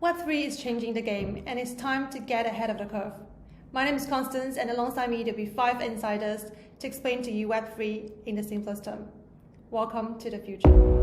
Web3 is changing the game, and it's time to get ahead of the curve. My name is Constance, and alongside me there will be 5 insiders to explain to you Web3 in the simplest term. Welcome to the future.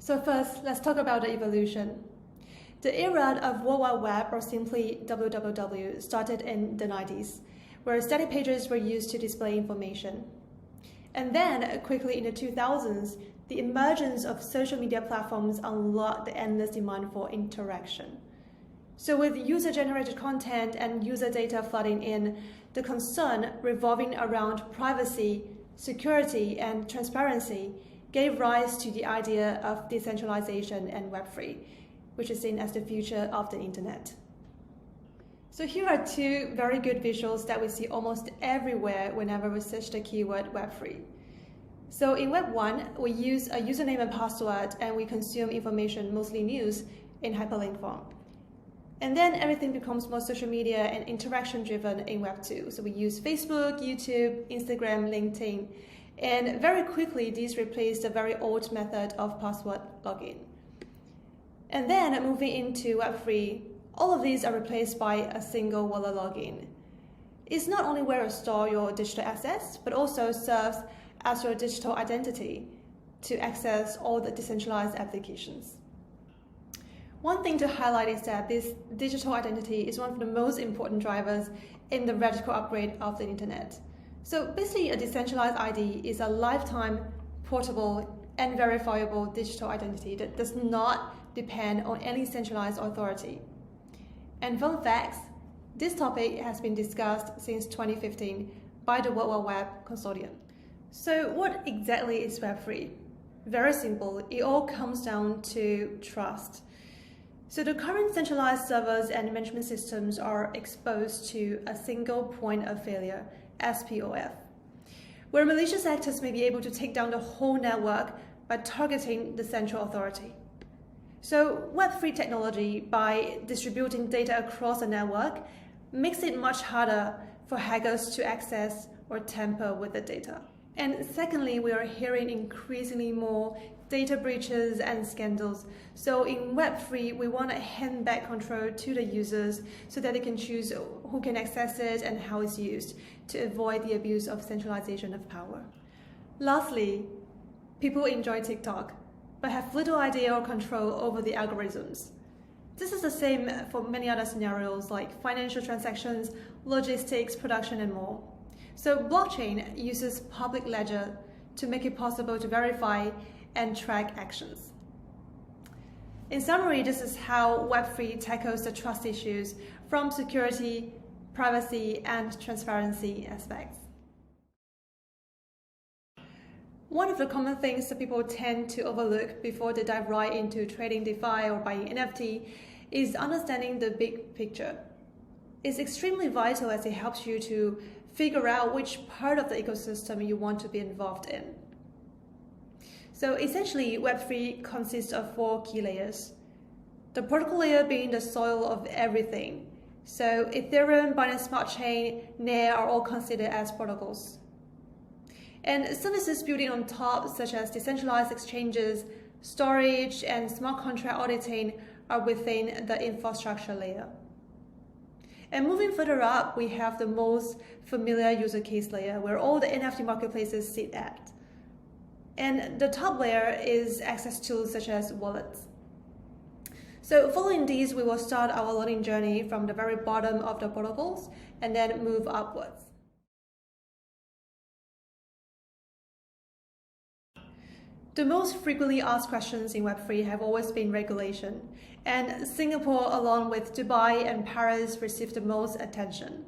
So first, let's talk about the evolution. The era of World Wide Web, or simply WWW, started in the 90s, where static pages were used to display information. And then, quickly in the 2000s, the emergence of social media platforms unlocked the endless demand for interaction. So with user-generated content and user data flooding in, the concern revolving around privacy, security, and transparency gave rise to the idea of decentralization and Web3, which is seen as the future of the internet. So here are 2 very good visuals that we see almost everywhere whenever we search the keyword Web3. So in Web 1, we use a username and password, and we consume information, mostly news, in hyperlink form. And then everything becomes more social media and interaction driven in Web 2. So we use Facebook, YouTube, Instagram, LinkedIn. And very quickly, these replaced the very old method of password login. And then moving into Web3, all of these are replaced by a single wallet login. It's not only where you store your digital assets, but also serves as your digital identity to access all the decentralized applications. One thing to highlight is that this digital identity is one of the most important drivers in the radical upgrade of the internet. So basically, a decentralized ID is a lifetime, portable, and verifiable digital identity that does not depend on any centralized authority. And fun facts, this topic has been discussed since 2015 by the World Wide Web Consortium. So what exactly is Web3? Very simple, it all comes down to trust. So the current centralized servers and management systems are exposed to a single point of failure, SPOF, where malicious actors may be able to take down the whole network by targeting the central authority. So Web3 technology, by distributing data across a network, makes it much harder for hackers to access or tamper with the data. And secondly, we are hearing increasingly more data breaches and scandals. So in Web3, we want to hand back control to the users so that they can choose who can access it and how it's used to avoid the abuse of centralization of power. Lastly, people enjoy TikTok, but have little idea or control over the algorithms. This is the same for many other scenarios like financial transactions, logistics, production, and more. So blockchain uses public ledger to make it possible to verify and track actions. In summary, this is how Web3 tackles the trust issues from security, privacy, and transparency aspects. One of the common things that people tend to overlook before they dive right into trading DeFi or buying NFT is understanding the big picture. It's extremely vital as it helps you to figure out which part of the ecosystem you want to be involved in. So essentially, Web3 consists of 4 key layers. The protocol layer being the soil of everything. So Ethereum, Binance Smart Chain, Nair are all considered as protocols. And services building on top, such as decentralized exchanges, storage, and smart contract auditing are within the infrastructure layer. And moving further up, we have the most familiar user case layer, where all the NFT marketplaces sit at. And the top layer is access tools such as wallets. So following these, we will start our learning journey from the very bottom of the protocols and then move upwards. The most frequently asked questions in Web3 have always been regulation, and Singapore, along with Dubai and Paris, received the most attention.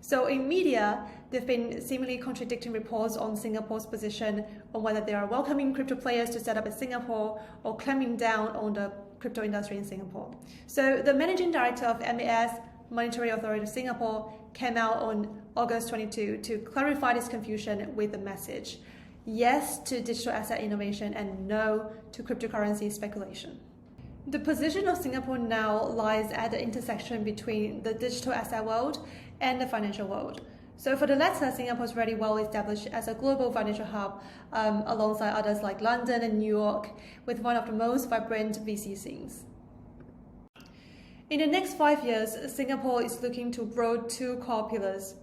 So in media, there have been seemingly contradicting reports on Singapore's position on whether they are welcoming crypto players to set up in Singapore or clamping down on the crypto industry in Singapore. So the managing director of MAS, Monetary Authority of Singapore, came out on August 22 to clarify this confusion with the message: yes to digital asset innovation and no to cryptocurrency speculation. The position of Singapore now lies at the intersection between the digital asset world and the financial world. So for the latter, Singapore is already well established as a global financial hub alongside others like London and New York, with one of the most vibrant VC scenes. In the next 5 years, Singapore is looking to grow two core pillars.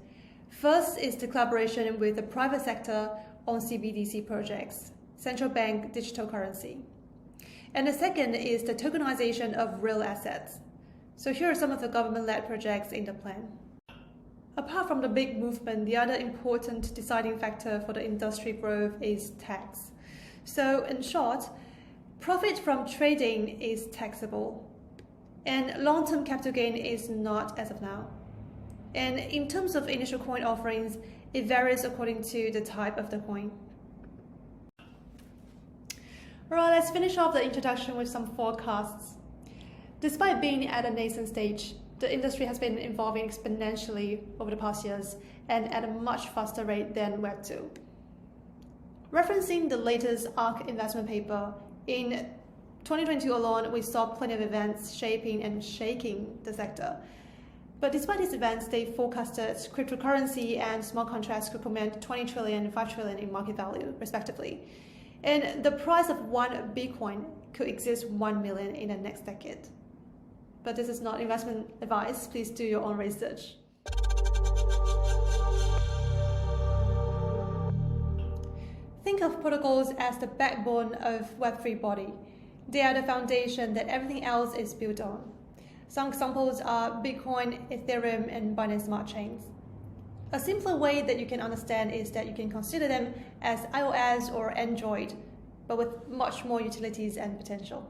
First is the collaboration with the private sector on CBDC projects, central bank digital currency. And the second is the tokenization of real assets. So here are some of the government-led projects in the plan. Apart from the big movement, the other important deciding factor for the industry growth is tax. So in short, profit from trading is taxable, and long-term capital gain is not as of now. And in terms of initial coin offerings, it varies according to the type of the coin. Alright, let's finish off the introduction with some forecasts. Despite being at a nascent stage, the industry has been evolving exponentially over the past years and at a much faster rate than Web2. Referencing the latest ARK investment paper, in 2022 alone, we saw plenty of events shaping and shaking the sector. But despite these events, they forecasted cryptocurrency and smart contracts could command 20 trillion and 5 trillion in market value, respectively. And the price of one Bitcoin could exceed 1 million in the next decade. But this is not investment advice. Please do your own research. Think of protocols as the backbone of Web3 body. They are the foundation that everything else is built on. Some examples are Bitcoin, Ethereum, and Binance Smart Chains. A simpler way that you can understand is that you can consider them as iOS or Android, but with much more utilities and potential.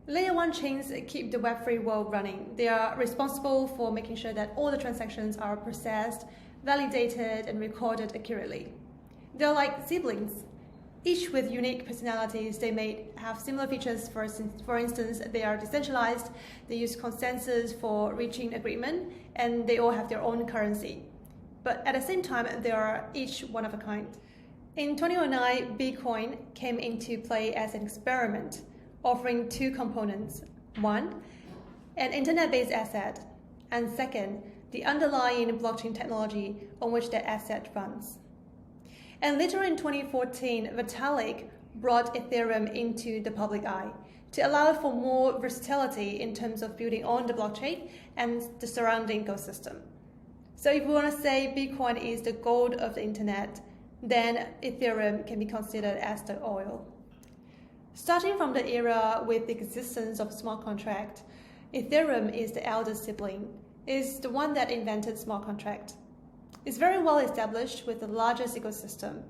Layer 1 chains keep the Web3 world running. They are responsible for making sure that all the transactions are processed, validated, and recorded accurately. They're like siblings. Each with unique personalities, they may have similar features. For instance, they are decentralized, they use consensus for reaching agreement, and they all have their own currency. But at the same time, they are each one of a kind. In 2009, Bitcoin came into play as an experiment, offering two components. One, an internet-based asset, and second, the underlying blockchain technology on which that asset runs. And later in 2014, Vitalik brought Ethereum into the public eye to allow for more versatility in terms of building on the blockchain and the surrounding ecosystem. So if we want to say Bitcoin is the gold of the internet, then Ethereum can be considered as the oil. Starting from the era with the existence of smart contract, Ethereum is the elder sibling, is the one that invented smart contract. It's very well established with the largest ecosystem,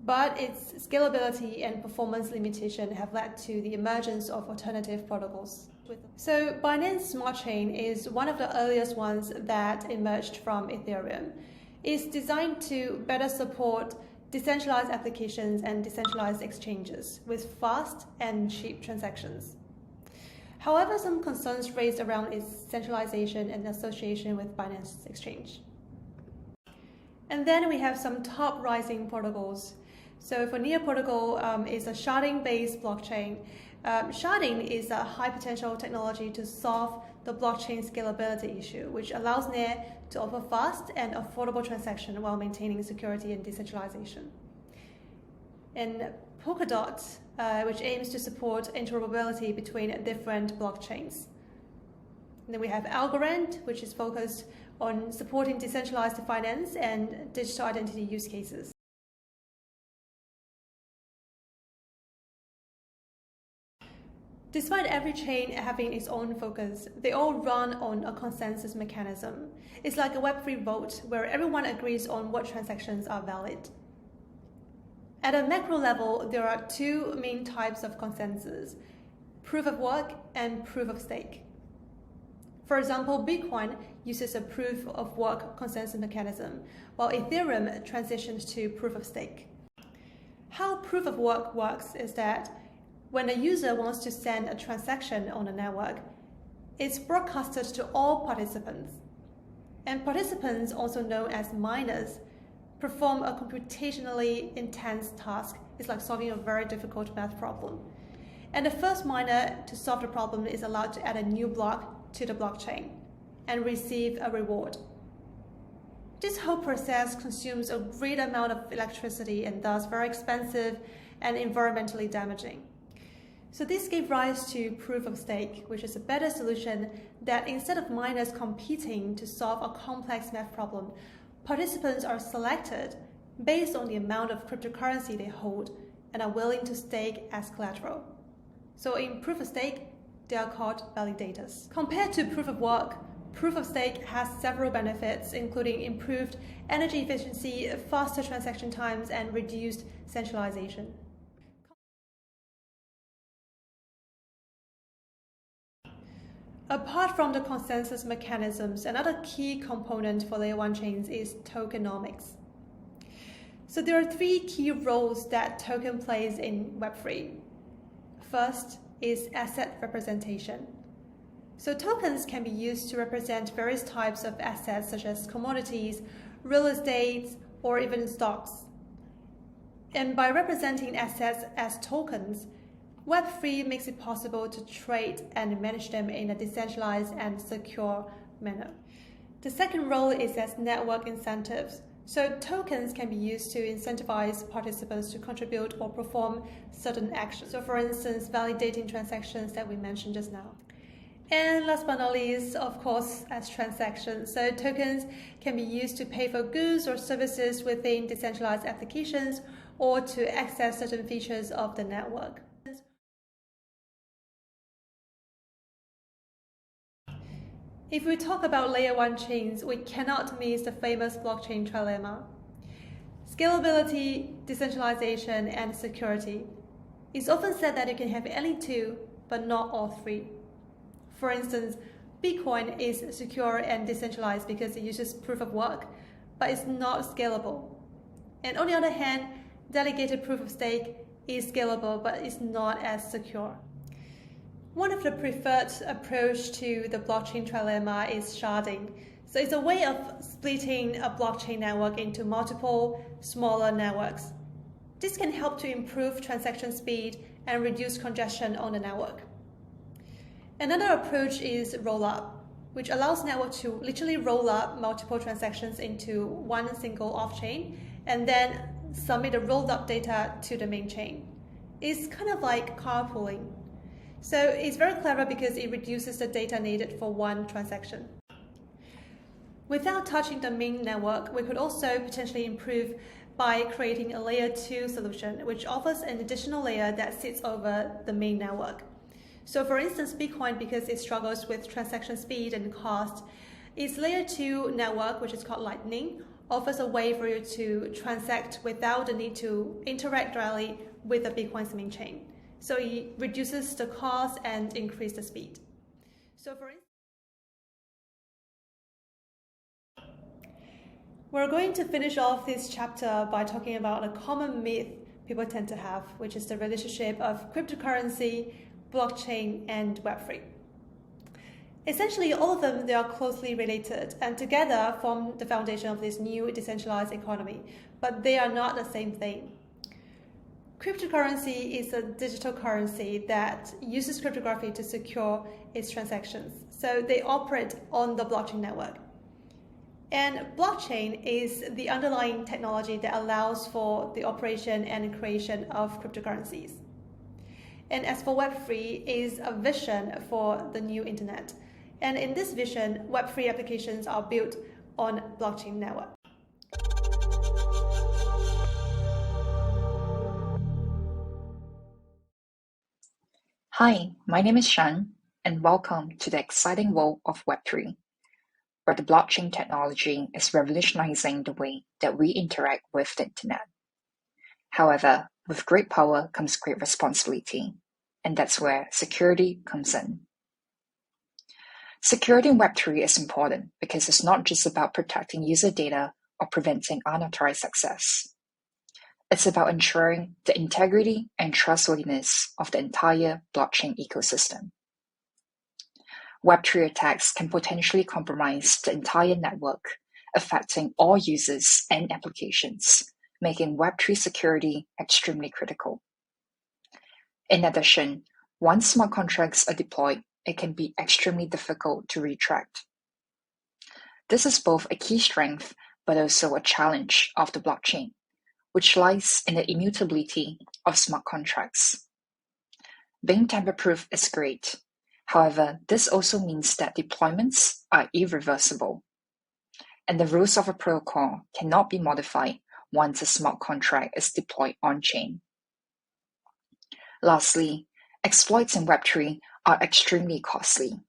but its scalability and performance limitation have led to the emergence of alternative protocols. So Binance Smart Chain is one of the earliest ones that emerged from Ethereum. It's designed to better support decentralized applications and decentralized exchanges with fast and cheap transactions. However, some concerns raised around its centralization and association with Binance Exchange. And then we have some top rising protocols. So for NEAR protocol is a sharding-based blockchain. Sharding is a high potential technology to solve the blockchain scalability issue, which allows NEAR to offer fast and affordable transaction while maintaining security and decentralization. And Polkadot, which aims to support interoperability between different blockchains. And then we have Algorand, which is focused on supporting decentralized finance and digital identity use cases. Despite every chain having its own focus, they all run on a consensus mechanism. It's like a Web3 vote where everyone agrees on what transactions are valid. At a macro level, there are two main types of consensus: proof of work and proof of stake. For example, Bitcoin uses a proof of work consensus mechanism, while Ethereum transitions to proof of stake. How proof of work works is that when a user wants to send a transaction on a network, it's broadcasted to all participants. And participants, also known as miners, perform a computationally intense task. It's like solving a very difficult math problem. And the first miner to solve the problem is allowed to add a new block to the blockchain and receive a reward. This whole process consumes a great amount of electricity and thus very expensive and environmentally damaging. So this gave rise to proof of stake, which is a better solution that instead of miners competing to solve a complex math problem, participants are selected based on the amount of cryptocurrency they hold and are willing to stake as collateral. So in proof of stake, they are called validators. Compared to proof of work, proof of stake has several benefits, including improved energy efficiency, faster transaction times, and reduced centralization. Apart from the consensus mechanisms, another key component for Layer 1 chains is tokenomics. So there are three key roles that token plays in Web3. First is asset representation. So tokens can be used to represent various types of assets such as commodities, real estate, or even stocks. And by representing assets as tokens, Web3 makes it possible to trade and manage them in a decentralized and secure manner. The second role is as network incentives. So tokens can be used to incentivize participants to contribute or perform certain actions. So for instance, validating transactions that we mentioned just now. And last but not least, of course, as transactions. So tokens can be used to pay for goods or services within decentralized applications or to access certain features of the network. If we talk about Layer 1 chains, we cannot miss the famous blockchain trilemma. Scalability, decentralization, and security. It's often said that you can have any two, but not all three. For instance, Bitcoin is secure and decentralized because it uses proof of work, but it's not scalable. And on the other hand, delegated proof of stake is scalable, but it's not as secure. One of the preferred approach to the blockchain trilemma is sharding. So it's a way of splitting a blockchain network into multiple smaller networks. This can help to improve transaction speed and reduce congestion on the network. Another approach is rollup, which allows networks to literally roll up multiple transactions into one single off-chain and then submit the rolled up data to the main chain. It's kind of like carpooling. So it's very clever because it reduces the data needed for one transaction. Without touching the main network, we could also potentially improve by creating a layer 2 solution, which offers an additional layer that sits over the main network. So for instance, Bitcoin, because it struggles with transaction speed and cost, its layer 2 network, which is called Lightning, offers a way for you to transact without the need to interact directly with the Bitcoin's main chain. So it reduces the cost and increases the speed. So for instance, we're going to finish off this chapter by talking about a common myth people tend to have, which is the relationship of cryptocurrency, blockchain, and Web3. Essentially, all of them, they are closely related and together form the foundation of this new decentralized economy, but they are not the same thing. Cryptocurrency is a digital currency that uses cryptography to secure its transactions. So they operate on the blockchain network. And blockchain is the underlying technology that allows for the operation and creation of cryptocurrencies. And as for Web3, is a vision for the new internet. And in this vision, Web3 applications are built on blockchain network. Hi, my name is Shan, and welcome to the exciting world of Web3, where the blockchain technology is revolutionizing the way that we interact with the internet. However, with great power comes great responsibility, and that's where security comes in. Security in Web3 is important because it's not just about protecting user data or preventing unauthorized access. It's about ensuring the integrity and trustworthiness of the entire blockchain ecosystem. Web3 attacks can potentially compromise the entire network, affecting all users and applications, making Web3 security extremely critical. In addition, once smart contracts are deployed, it can be extremely difficult to retract. This is both a key strength but also a challenge of the blockchain, which lies in the immutability of smart contracts. Being tamper-proof is great. However, this also means that deployments are irreversible, and the rules of a protocol cannot be modified once a smart contract is deployed on-chain. Lastly, exploits in Web3 are extremely costly.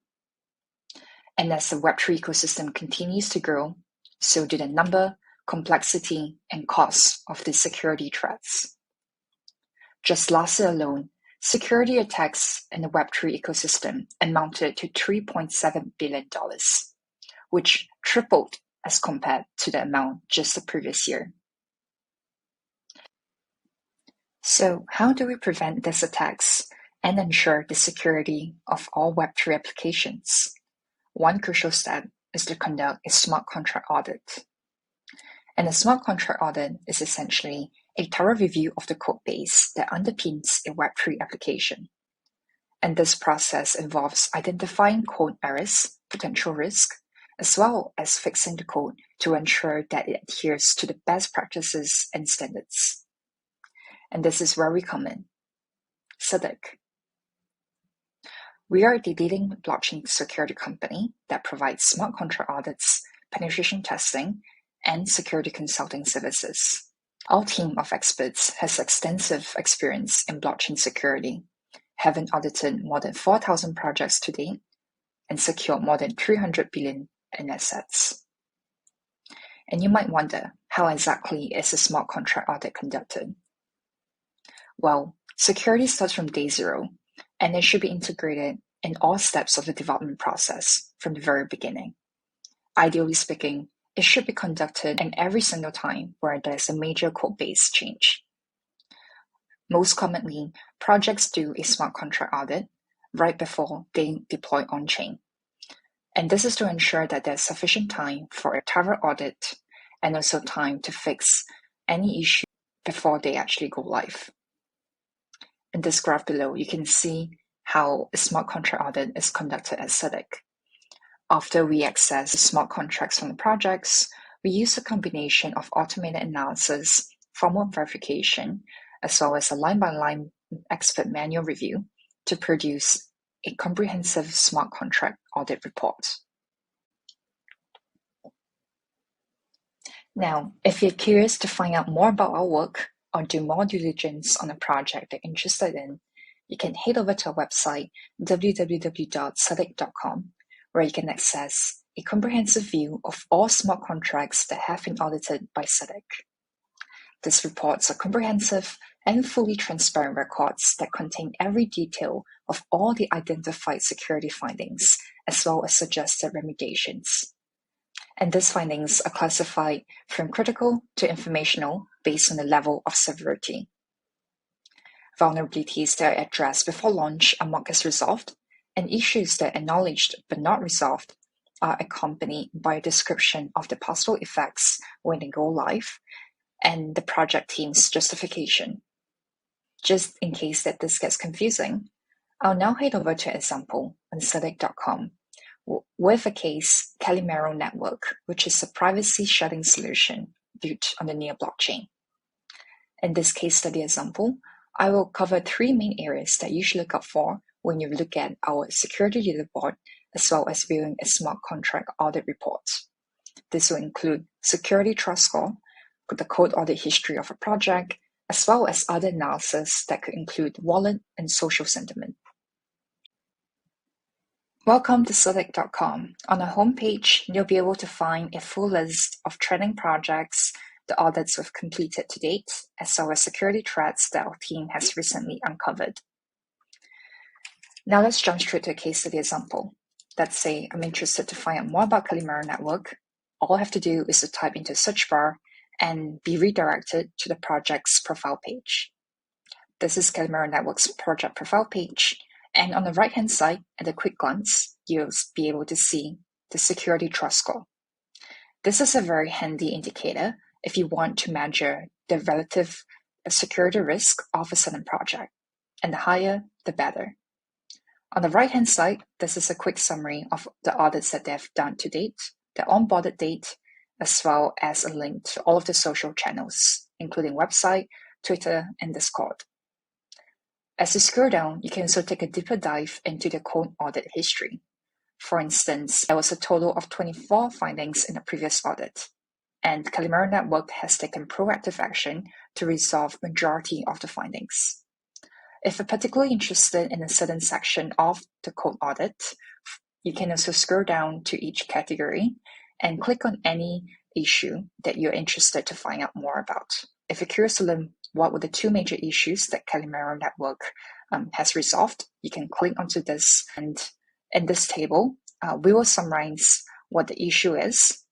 And as the Web3 ecosystem continues to grow, so do the number, complexity, and cost of these security threats. Just last year alone, security attacks in the Web3 ecosystem amounted to $3.7 billion, which tripled as compared to the amount just the previous year. So how do we prevent these attacks and ensure the security of all Web3 applications? One crucial step is to conduct a smart contract audit. And a smart contract audit is essentially a thorough review of the code base that underpins a Web3 application. And this process involves identifying code errors, potential risk, as well as fixing the code to ensure that it adheres to the best practices and standards. And this is where we come in. SEDEC. We are the leading blockchain security company that provides smart contract audits, penetration testing, and security consulting services. Our team of experts has extensive experience in blockchain security, having audited more than 4,000 projects to date and secured more than 300 billion in assets. And you might wonder, how exactly is a smart contract audit conducted? Well, security starts from day zero, and it should be integrated in all steps of the development process from the very beginning. Ideally speaking, it should be conducted in every single time where there's a major code base change. Most commonly, projects do a smart contract audit right before they deploy on-chain. And this is to ensure that there's sufficient time for a thorough audit and also time to fix any issue before they actually go live. In this graph below, you can see how a smart contract audit is conducted at SEDEC. After we access the smart contracts from the projects, we use a combination of automated analysis, formal verification, as well as a line-by-line expert manual review to produce a comprehensive smart contract audit report. Now, if you're curious to find out more about our work or do more due diligence on a project that you're interested in, you can head over to our website, www.sedec.com, where you can access a comprehensive view of all smart contracts that have been audited by SEDEC. These reports are comprehensive and fully transparent records that contain every detail of all the identified security findings, as well as suggested remediations. And these findings are classified from critical to informational based on the level of severity. Vulnerabilities that are addressed before launch are marked as resolved, and issues that are acknowledged but not resolved are accompanied by a description of the possible effects when they go live and the project team's justification. Just in case that this gets confusing, I'll now head over to an example on sedec.com with a case Calimero Network, which is a privacy shedding solution built on the Near blockchain. In this case study example, I will cover three main areas that you should look out for when you look at our security leaderboard, as well as viewing a smart contract audit report. This will include security trust score, the code audit history of a project, as well as other analysis that could include wallet and social sentiment. Welcome to sedec.com. On our homepage, you'll be able to find a full list of trending projects, the audits we've completed to date, as well as security threats that our team has recently uncovered. Now let's jump straight to a case study example. Let's say I'm interested to find out more about Calimero Network. All I have to do is to type into a search bar and be redirected to the project's profile page. This is Calimero Network's project profile page, and on the right-hand side, at a quick glance, you'll be able to see the security trust score. This is a very handy indicator if you want to measure the relative security risk of a certain project, and the higher, the better. On the right-hand side, this is a quick summary of the audits that they've done to date, the onboarded date, as well as a link to all of the social channels, including website, Twitter, and Discord. As you scroll down, you can also take a deeper dive into the code audit history. For instance, there was a total of 24 findings in the previous audit, and Calimero Network has taken proactive action to resolve majority of the findings. If you're particularly interested in a certain section of the code audit, you can also scroll down to each category and click on any issue that you're interested to find out more about. If you're curious to learn what were the two major issues that Calimero Network has resolved, you can click onto this, and in this table, we will summarize what the issue is,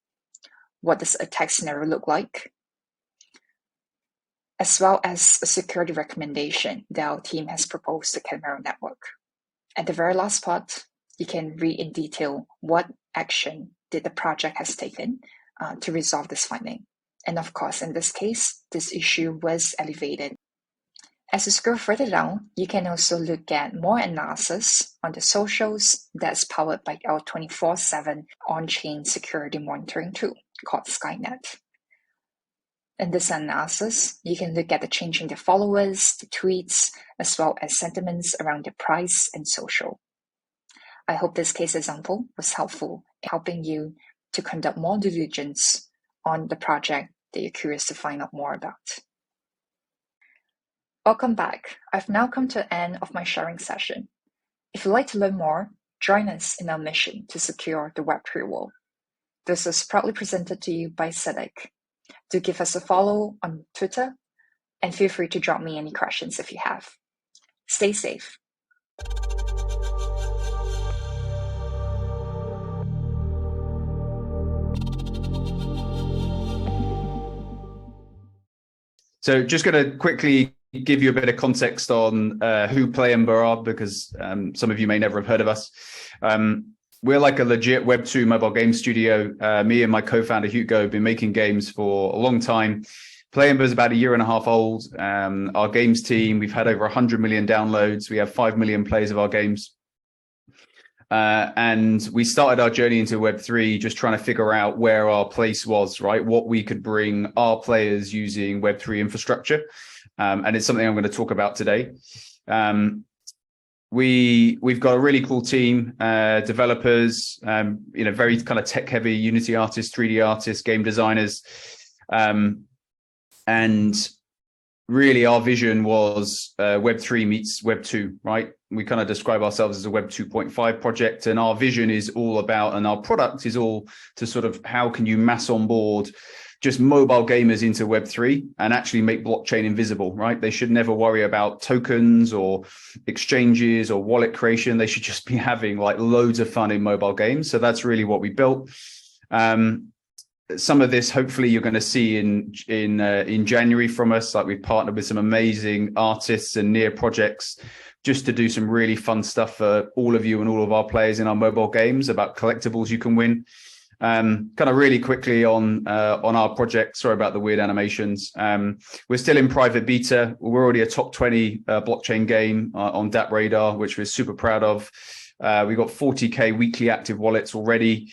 what does a attack scenario look like, as well as a security recommendation that our team has proposed to Calimero Network. At the very last part, you can read in detail what action did the project has taken to resolve this finding. And of course, in this case, this issue was elevated. As you scroll further down, you can also look at more analysis on the socials that's powered by our 24/7 on-chain security monitoring tool called Skynet. In this analysis, you can look at the change in the followers, the tweets, as well as sentiments around the price and social. I hope this case example was helpful in helping you to conduct more due diligence on the project that you're curious to find out more about. Welcome back. I've now come to the end of my sharing session. If you'd like to learn more, join us in our mission to secure the Web3 world. This is proudly presented to you by Sedek. Do give us a follow on Twitter, and feel free to drop me any questions if you have. Stay safe. So just going to quickly give you a bit of context on who Playember are, because some of you may never have heard of us. We're like a legit Web2 mobile game studio. Me and my co-founder Hugo have been making games for a long time. Playember is about 1.5 years old. Our games team, we've had over 100 million downloads. We have 5 million plays of our games. And we started our journey into Web3 just trying to figure out where our place was, right? What we could bring our players using Web3 infrastructure. And it's something I'm going to talk about today. We've got a really cool team, developers, very kind of tech heavy, Unity artists, 3D artists, game designers. And really our vision was Web3 meets Web2, right? We kind of describe ourselves as a Web 2.5 project, and our vision is all about, and our product is all to sort of how can you mass onboard just mobile gamers into Web3 and actually make blockchain invisible, right? They should never worry about tokens or exchanges or wallet creation. They should just be having like loads of fun in mobile games. So that's really what we built. Some of this, hopefully, you're going to see in January from us. Like we've partnered with some amazing artists and near projects just to do some really fun stuff for all of you and all of our players in our mobile games about collectibles you can win. Kind of really quickly on our project. Sorry about the weird animations. We're still in private beta. We're already a top 20 blockchain game on DApp Radar, which we're super proud of. We've got 40K weekly active wallets already.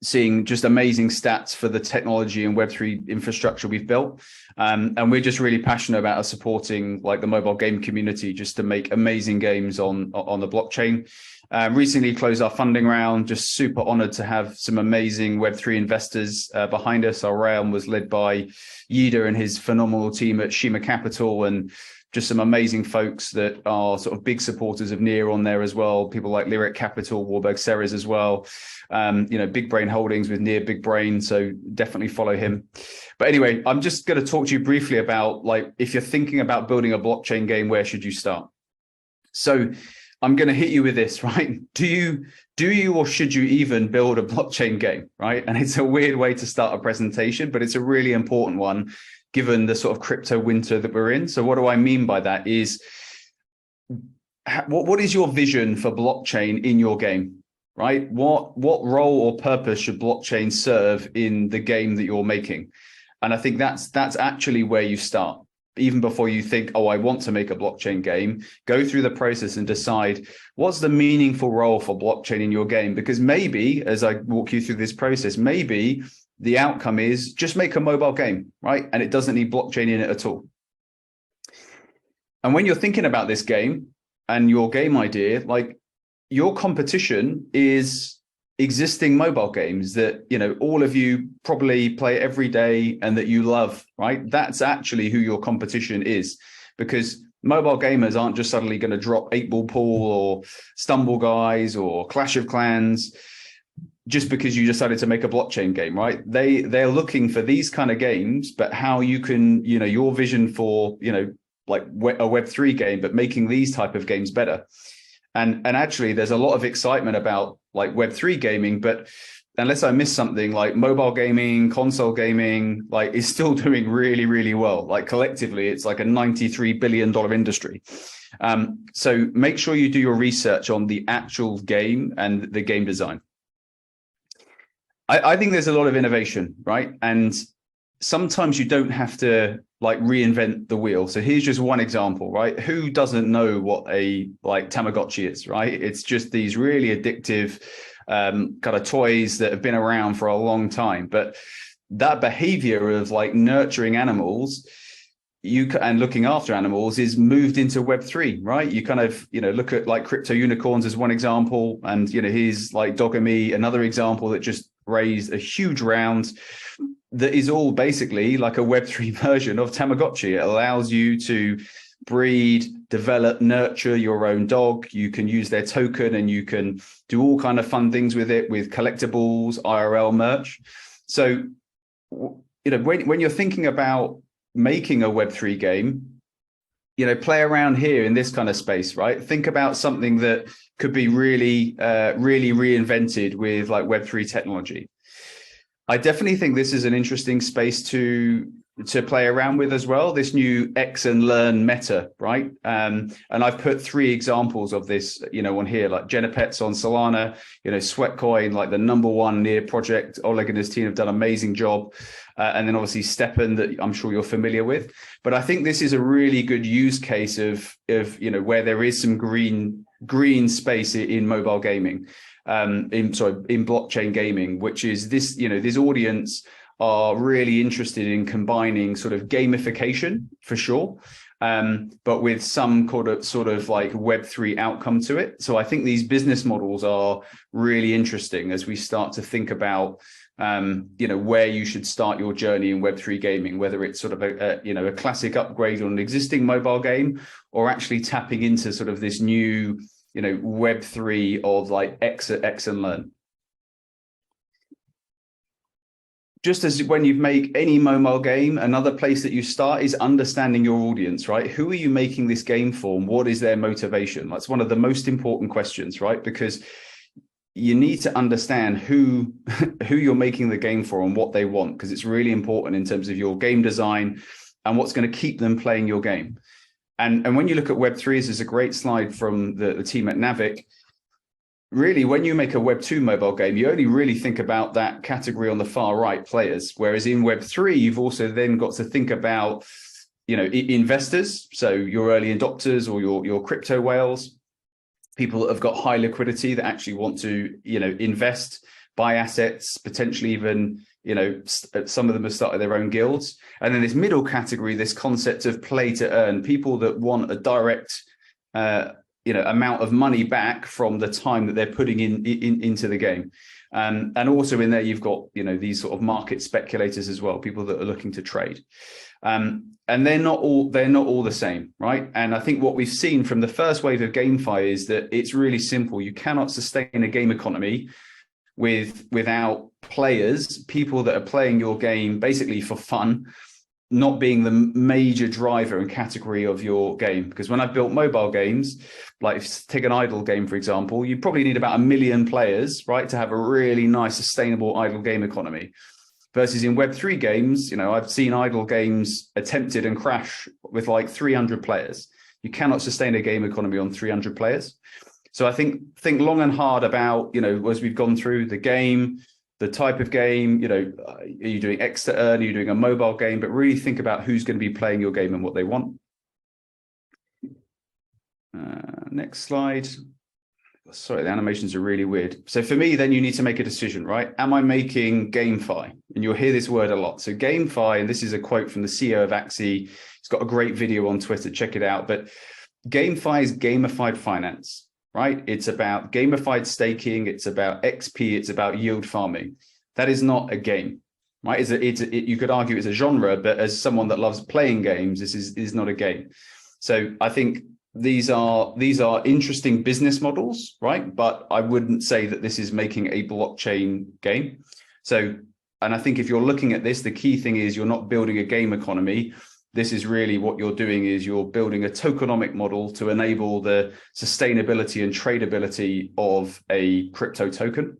Seeing just amazing stats for the technology and Web3 infrastructure we've built. And we're just really passionate about supporting like the mobile game community just to make amazing games on the blockchain. Recently closed our funding round, just super honored to have some amazing Web3 investors behind us. Our round was led by Yida and his phenomenal team at Shima Capital, and just some amazing folks that are sort of big supporters of Near on there as well. People like Lyric Capital, Warburg Ceres as well. Big Brain Holdings with Near Big Brain. So definitely follow him. But anyway, I'm just going to talk to you briefly about like, if you're thinking about building a blockchain game, where should you start? So I'm going to hit you with this, right? Do you or should you even build a blockchain game, right? And it's a weird way to start a presentation, but it's a really important one given the sort of crypto winter that we're in. So what do I mean by that is, what is your vision for blockchain in your game, right? What role or purpose should blockchain serve in the game that you're making? And I think that's actually where you start. Even before you think, oh, I want to make a blockchain game, go through the process and decide what's the meaningful role for blockchain in your game. Because maybe, as I walk you through this process, maybe the outcome is just make a mobile game, right? And it doesn't need blockchain in it at all. And when you're thinking about this game and your game idea, like, your competition is existing mobile games that, you know, all of you probably play every day and that you love, right? That's actually who your competition is, because mobile gamers aren't just suddenly going to drop 8-Ball Pool or Stumble Guys or Clash of Clans just because you decided to make a blockchain game, right? They're looking for these kind of games, but how you can, you know, your vision for, you know, like a Web3 game, but making these type of games better. And actually, there's a lot of excitement about like Web3 gaming, but unless I miss something, like mobile gaming, console gaming, like is still doing really, really well. Like collectively, it's like a $93 billion industry. So make sure you do your research on the actual game and the game design. I think there's a lot of innovation, right? And sometimes you don't have to like reinvent the wheel. So here's just one example, right? Who doesn't know what a like Tamagotchi is, right? It's just these really addictive kind of toys that have been around for a long time. But that behavior of like nurturing animals and looking after animals is moved into Web3, right? You kind of, you know, look at like crypto unicorns as one example, and, you know, here's like Dogami, another example that just raised a huge round that is all basically like a Web3 version of Tamagotchi. It allows you to breed, develop, nurture your own dog. You can use their token and you can do all kind of fun things with it, with collectibles, IRL merch. So, you know, when you're thinking about making a Web3 game, you know, play around here in this kind of space, right? Think about something that could be really, really reinvented with like Web3 technology. I definitely think this is an interesting space to play around with as well, this new X and Learn meta, right? And I've put 3 examples of this, you know, on here, like Genopets on Solana, you know, Sweatcoin, like the #1 near project. Oleg and his team have done an amazing job. And then obviously Steppen, that I'm sure you're familiar with. But I think this is a really good use case of you know, where there is some green space in mobile gaming, in blockchain gaming, which is this, you know, this audience are really interested in combining sort of gamification for sure, but with some sort of like Web3 outcome to it. So I think these business models are really interesting as we start to think about, you know, where you should start your journey in Web3 gaming, whether it's sort of a classic upgrade on an existing mobile game, or actually tapping into sort of this new, you know, Web3 of like X and Learn. Just as when you make any mobile game, another place that you start is understanding your audience, right? Who are you making this game for? And what is their motivation? That's one of the most important questions, right? Because you need to understand who you're making the game for and what they want, because it's really important in terms of your game design and what's going to keep them playing your game. And when you look at Web3, there's a great slide from the team at Navic. Really, when you make a Web2 mobile game, you only really think about that category on the far right, players. Whereas in Web3, you've also then got to think about, you know, investors. So your early adopters or your crypto whales, people that have got high liquidity that actually want to, you know, invest, buy assets, potentially even, you know, some of them have started their own guilds. And then this middle category, this concept of play to earn, people that want a direct, you know, amount of money back from the time that they're putting into the game. And also in there, you've got, you know, these sort of market speculators as well, people that are looking to trade. And they're not all the same, right? And I think what we've seen from the first wave of GameFi is that it's really simple. You cannot sustain a game economy without players, people that are playing your game basically for fun, not being the major driver and category of your game. Because when I've built mobile games, like if take an idle game, for example, you probably need about 1 million players, right, to have a really nice, sustainable idle game economy. Versus in Web3 games, you know, I've seen idle games attempted and crash with like 300 players. You cannot sustain a game economy on 300 players. So I think long and hard about, you know, as we've gone through the game, the type of game, you know, are you doing X to earn, are you doing a mobile game, but really think about who's going to be playing your game and what they want. Next slide. Sorry, the animations are really weird. So for me, then you need to make a decision, right? Am I making GameFi? And you'll hear this word a lot. So GameFi, and this is a quote from the CEO of Axie. He's got a great video on Twitter, check it out. But GameFi is gamified finance, right? It's about gamified staking. It's about XP. It's about yield farming. That is not a game, right? You could argue it's a genre, but as someone that loves playing games, this is not a game. So I think these are interesting business models, right? But I wouldn't say that this is making a blockchain game. So, and I think if you're looking at this, the key thing is you're not building a game economy. This is really what you're doing is you're building a tokenomic model to enable the sustainability and tradability of a crypto token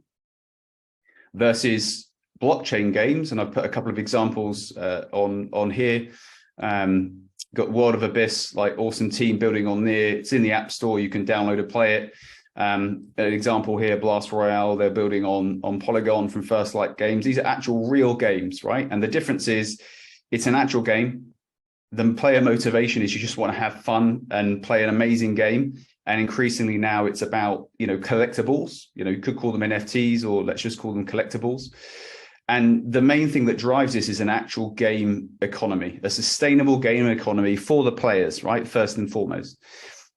versus blockchain games. And I've put a couple of examples on here. Got World of Abyss, like awesome team building on there. It's in the App Store. You can download and play it. An example here, Blast Royale, they're building on Polygon from First Light Games. These are actual real games, right? And the difference is it's an actual game. The player motivation is you just want to have fun and play an amazing game. And increasingly now it's about, you know, collectibles. You know, you could call them NFTs or let's just call them collectibles. And the main thing that drives this is an actual game economy, a sustainable game economy for the players, right? First and foremost.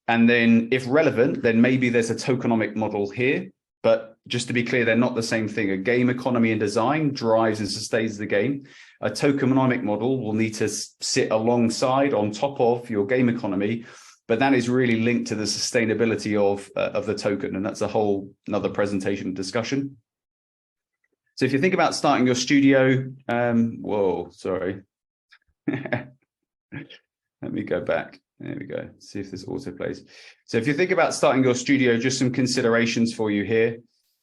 And then if relevant, then maybe there's a tokenomic model here. But just to be clear, they're not the same thing. A game economy and design drives and sustains the game. A tokenomic model will need to sit alongside, on top of your game economy. But that is really linked to the sustainability of the token. And that's a whole another presentation discussion. So if you think about starting your studio, whoa, sorry. Let me go back. There we go. See if this auto plays. So if you think about starting your studio, just some considerations for you here.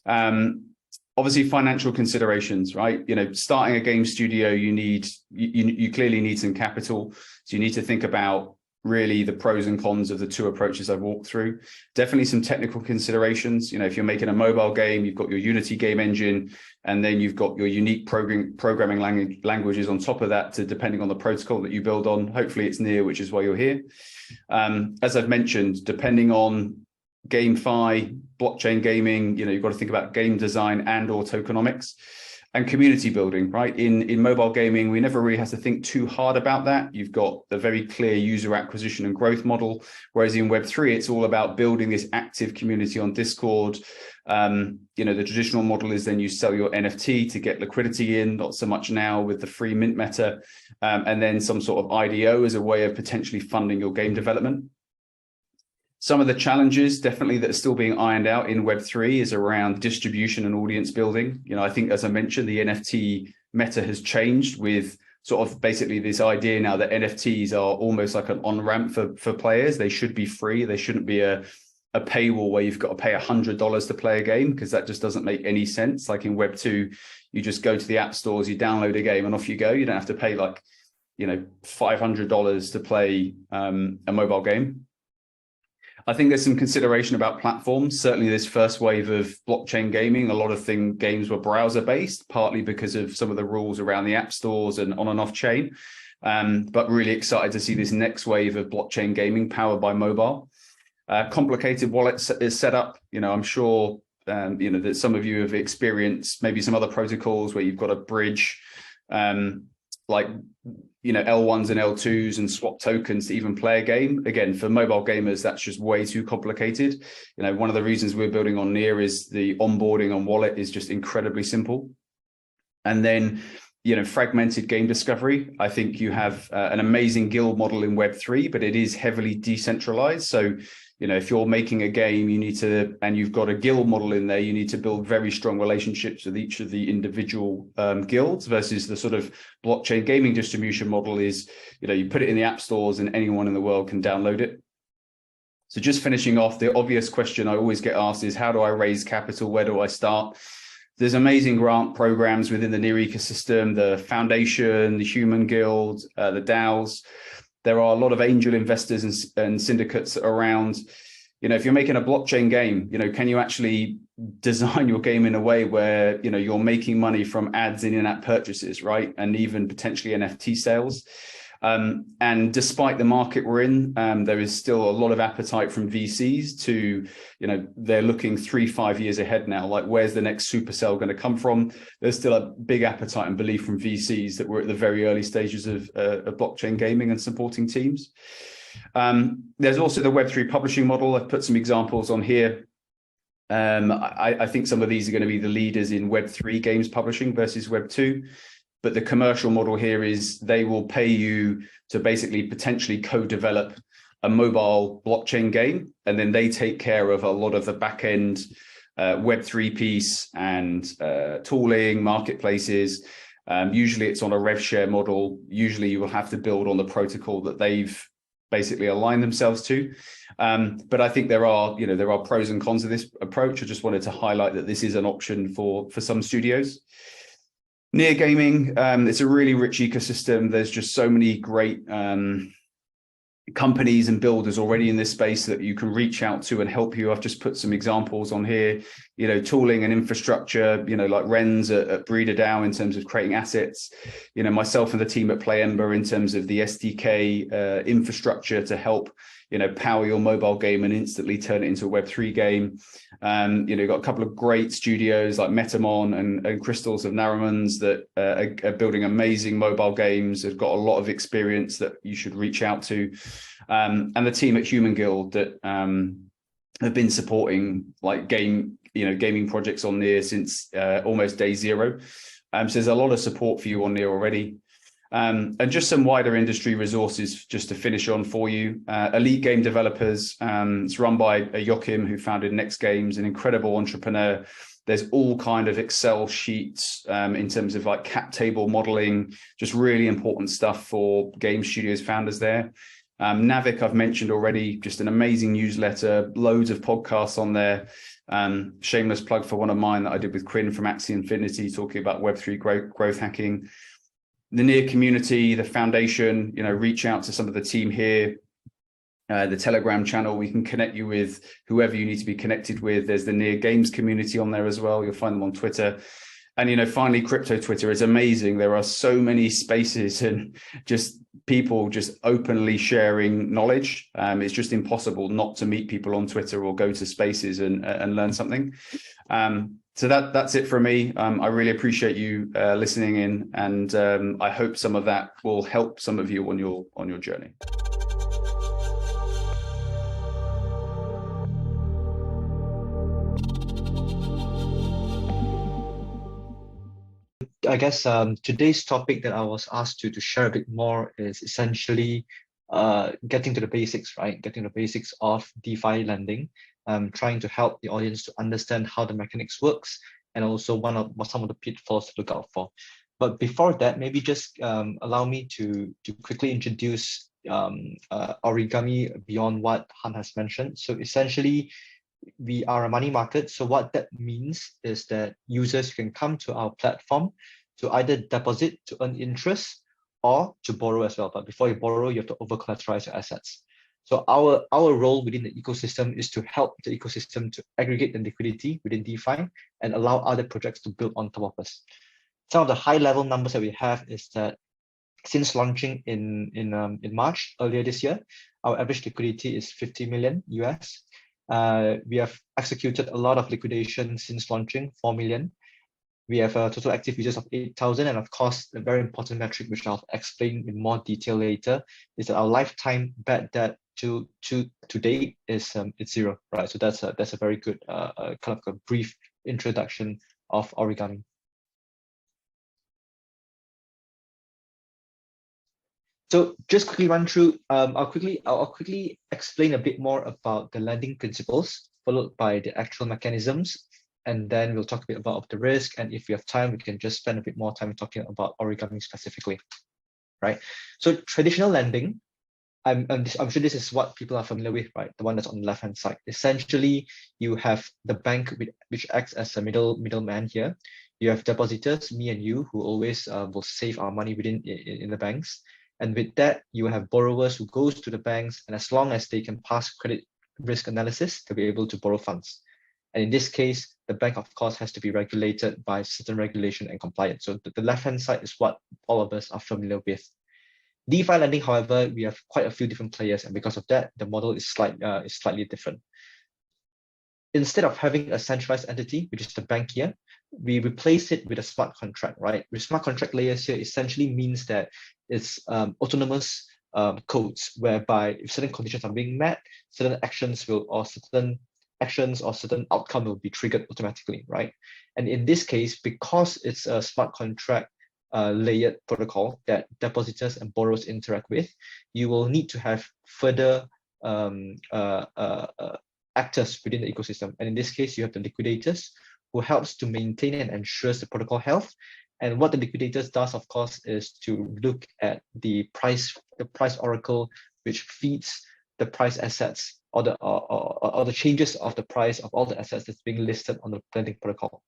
Obviously, financial considerations, right? You know, starting a game studio, you clearly need some capital. So you need to think about really the pros and cons of the two approaches I've walked through. Definitely some technical considerations. You know, if you're making a mobile game, you've got your Unity game engine, and then you've got your unique programming languages on top of that, depending on the protocol that you build on. Hopefully it's near, which is why you're here. As I've mentioned, depending on GameFi, blockchain gaming, you know, you've got to think about game design and or tokenomics. And community building, right? In mobile gaming, we never really have to think too hard about that. You've got the very clear user acquisition and growth model, whereas in Web3, it's all about building this active community on Discord. You know, the traditional model is then you sell your NFT to get liquidity in, not so much now with the free mint meta, and then some sort of IDO as a way of potentially funding your game development. Some of the challenges definitely that are still being ironed out in Web3 is around distribution and audience building. You know, I think, as I mentioned, the NFT meta has changed with sort of basically this idea now that NFTs are almost like an on-ramp for players. They should be free. They shouldn't be a paywall where you've got to pay $100 to play a game, because that just doesn't make any sense. Like in Web2, you just go to the app stores, you download a game and off you go. You don't have to pay like, you know, $500 to play a mobile game. I think there's some consideration about platforms. Certainly this first wave of blockchain gaming, a lot of games were browser-based, partly because of some of the rules around the app stores and on and off chain. But really excited to see this next wave of blockchain gaming powered by mobile. Complicated wallet is set up. You know, I'm sure, you know, that some of you have experienced maybe some other protocols where you've got a bridge, like, you know, L1s and L2s and swap tokens to even play a game. Again, for mobile gamers, that's just way too complicated. You know, one of the reasons we're building on Near is the onboarding on wallet is just incredibly simple. And then, you know, fragmented game discovery. I think you have an amazing guild model in Web3, but it is heavily decentralized. So, you if you're making a game, you need to, and you've got a guild model in there, you need to build very strong relationships with each of the individual guilds, versus the sort of blockchain gaming distribution model is, you put it in the app stores and anyone in the world can download it. So just finishing off, the obvious question I always get asked is, how do I raise capital? Where do I start? There's amazing grant programs within the NEAR ecosystem, the Foundation, the Human Guild, the DAOs. There are a lot of angel investors and syndicates around. If you're making a blockchain game, can you actually design your game in a way where, you're making money from ads and in-app purchases, right? And even potentially NFT sales. And despite the market we're in, there is still a lot of appetite from VCs to, they're looking 3-5 years ahead now. Like, where's the next supercell going to come from? There's still a big appetite and belief from VCs that we're at the very early stages of blockchain gaming and supporting teams. There's also the Web3 publishing model. I've put some examples on here. I think some of these are going to be the leaders in Web3 games publishing versus Web2. But the commercial model here is they will pay you to basically potentially co-develop a mobile blockchain game, and then they take care of a lot of the back-end Web3 piece and tooling, marketplaces. Usually it's on a rev share model. Usually you will have to build on the protocol that they've basically aligned themselves to. But I think there are pros and cons of this approach. I just wanted to highlight that this is an option for some studios. NEAR Gaming, it's a really rich ecosystem. There's just so many great companies and builders already in this space that you can reach out to and help you. I've just put some examples on here, tooling and infrastructure, like Ren's at Breeder DAO in terms of creating assets, myself and the team at PlayEmber in terms of the SDK infrastructure to help, power your mobile game and instantly turn it into a Web3 game. You've got a couple of great studios like Metamon and Crystals of Narrowmans that are building amazing mobile games. They've got a lot of experience that you should reach out to. And the team at Human Guild that have been supporting like gaming projects on NEAR since almost day zero. So there's a lot of support for you on NEAR already. And just some wider industry resources just to finish on for you. Elite Game Developers, it's run by Joachim, who founded Next Games, an incredible entrepreneur. There's all kind of Excel sheets in terms of like cap table modeling, just really important stuff for game studios founders there. Navic, I've mentioned already, just an amazing newsletter, loads of podcasts on there. Shameless plug for one of mine that I did with Quinn from Axie Infinity, talking about Web3 growth hacking. The NEAR community, the foundation, reach out to some of the team here. The Telegram channel, we can connect you with whoever you need to be connected with. There's the NEAR Games community on there as well. You'll find them on Twitter. And, finally, crypto Twitter is amazing. There are so many spaces and just people just openly sharing knowledge. It's just impossible not to meet people on Twitter or go to spaces and learn something. So that's it from me. I really appreciate you listening in, and I hope some of that will help some of you on your journey. I guess today's topic that I was asked to share a bit more is essentially getting to the basics, right? Getting the basics of DeFi lending, trying to help the audience to understand how the mechanics works, and also some of the pitfalls to look out for. But before that, maybe just allow me to quickly introduce Origami beyond what Han has mentioned. So essentially, we are a money market. So what that means is that users can come to our platform to either deposit to earn interest or to borrow as well. But before you borrow, you have to over collateralize your assets. So our role within the ecosystem is to help the ecosystem to aggregate the liquidity within DeFi and allow other projects to build on top of us. Some of the high level numbers that we have is that since launching in March earlier this year, our average liquidity is 50 million US. We have executed a lot of liquidation since launching, 4 million. We have a total active users of 8,000. And of course, a very important metric, which I'll explain in more detail later, is that our lifetime bad debt to date is it's zero, right? So that's a very good kind of a brief introduction of Origami. So just quickly run through, I'll quickly explain a bit more about the lending principles, followed by the actual mechanisms, and then we'll talk a bit about the risk. And if we have time, we can just spend a bit more time talking about origami specifically, right? So traditional lending, I'm sure this is what people are familiar with, right? The one that's on the left-hand side. Essentially, you have the bank which acts as a middleman here. You have depositors, me and you, who always will save our money in the banks. And with that, you have borrowers who goes to the banks, and as long as they can pass credit risk analysis, they'll be able to borrow funds. And in this case, the bank, of course, has to be regulated by certain regulation and compliance. So the left-hand side is what all of us are familiar with. DeFi lending, however, we have quite a few different players, and because of that, the model is slightly different. Instead of having a centralized entity, which is the bank here, we replace it with a smart contract, right? With smart contract layers here essentially means that it's autonomous codes, whereby if certain conditions are being met, certain actions or certain outcome will be triggered automatically, right? And in this case, because it's a smart contract layered protocol that depositors and borrowers interact with, you will need to have further actors within the ecosystem. And in this case, you have the liquidators, who helps to maintain and ensures the protocol health. And what the liquidators does, of course, is to look at the price oracle, which feeds the price assets or the changes of the price of all the assets that's being listed on the lending protocol.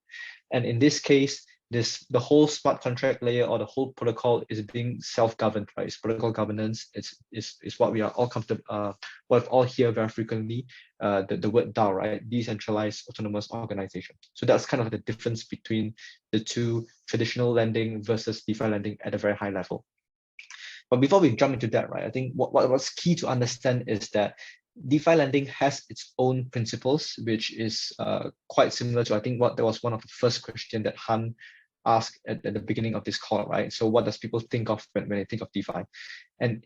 And in this case, the whole smart contract layer or the whole protocol is being self-governed, right? It's protocol governance. It's what we are all comfortable, what we all hear very frequently, the word DAO, right? Decentralized autonomous organization. So that's kind of the difference between the two, traditional lending versus DeFi lending at a very high level. But before we jump into that, right, I think what's key to understand is that DeFi lending has its own principles, which is quite similar to, I think, that was one of the first questions that Han asked at the beginning of this call, right? So what does people think of when they think of DeFi? And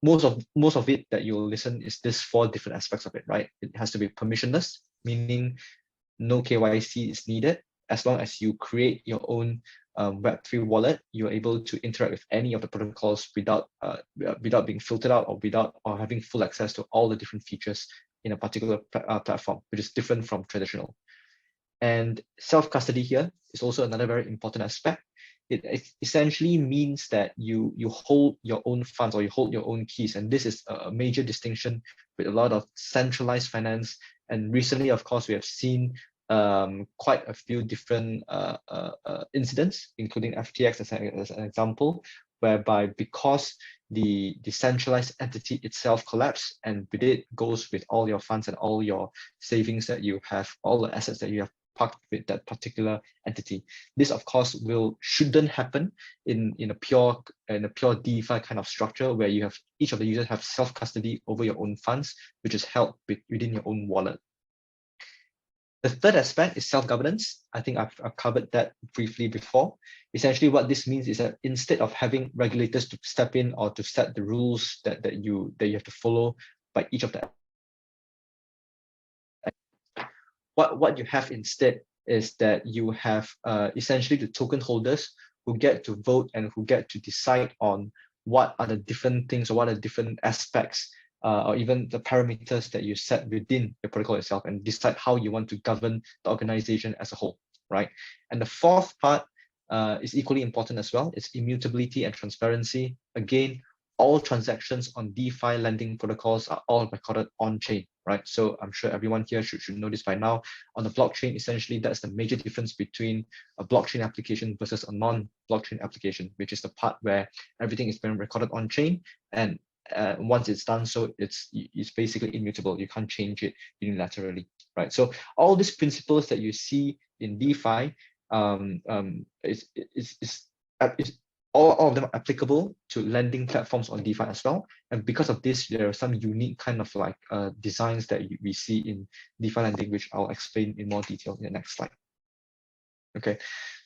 most of it that you'll listen is this 4 different aspects of it, right? It has to be permissionless, meaning no KYC is needed. As long as you create your own Web3 wallet, you're able to interact with any of the protocols without being filtered out or having full access to all the different features in a particular platform, which is different from traditional. And self-custody here is also another very important aspect. It essentially means that you hold your own funds or you hold your own keys. And this is a major distinction with a lot of centralized finance. And recently, of course, we have seen quite a few different incidents, including FTX as an example, whereby because the decentralized entity itself collapsed, and with it goes with all your funds and all your savings that you have, all the assets that you have parked with that particular entity. This, of course, shouldn't happen in a pure DeFi kind of structure where you have each of the users have self-custody over your own funds, which is held within your own wallet. The third aspect is self-governance. I think I've covered that briefly before. Essentially, what this means is that instead of having regulators to step in or to set the rules that you have to follow by each of the, what you have instead is that you have essentially the token holders who get to vote and who get to decide on what are the different things or what are the different aspects or even the parameters that you set within the protocol itself, and decide how you want to govern the organization as a whole, right? And the fourth part is equally important as well. It's immutability and transparency. Again, all transactions on DeFi lending protocols are all recorded on-chain, right? So I'm sure everyone here should know this by now. On the blockchain, essentially, that's the major difference between a blockchain application versus a non-blockchain application, which is the part where everything is being recorded on-chain, and once it's done so, it's basically immutable. You can't change it unilaterally, right? So all these principles that you see in DeFi is all of them are applicable to lending platforms on DeFi as well. And because of this, there are some unique kind of like designs that we see in DeFi lending, which I'll explain in more detail in the next slide. Okay,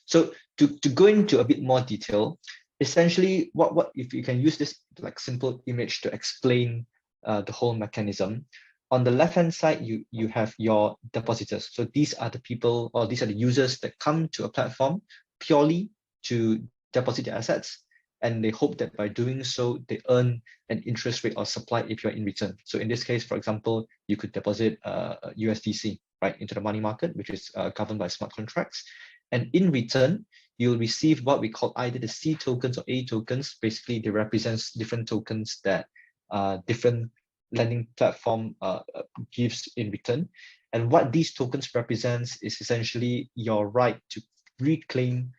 so to go into a bit more detail, essentially, what if you can use this like simple image to explain the whole mechanism. On the left-hand side, you have your depositors. So these are the people, or these are the users that come to a platform purely to deposit their assets. and they hope that by doing so, they earn an interest rate or supply APY in return. So in this case, for example, you could deposit USDC right into the money market, which is governed by smart contracts. And in return, you'll receive what we call either the C tokens or A tokens. Basically, they represent different tokens that different lending platform gives in return. And what these tokens represents is essentially your right to reclaim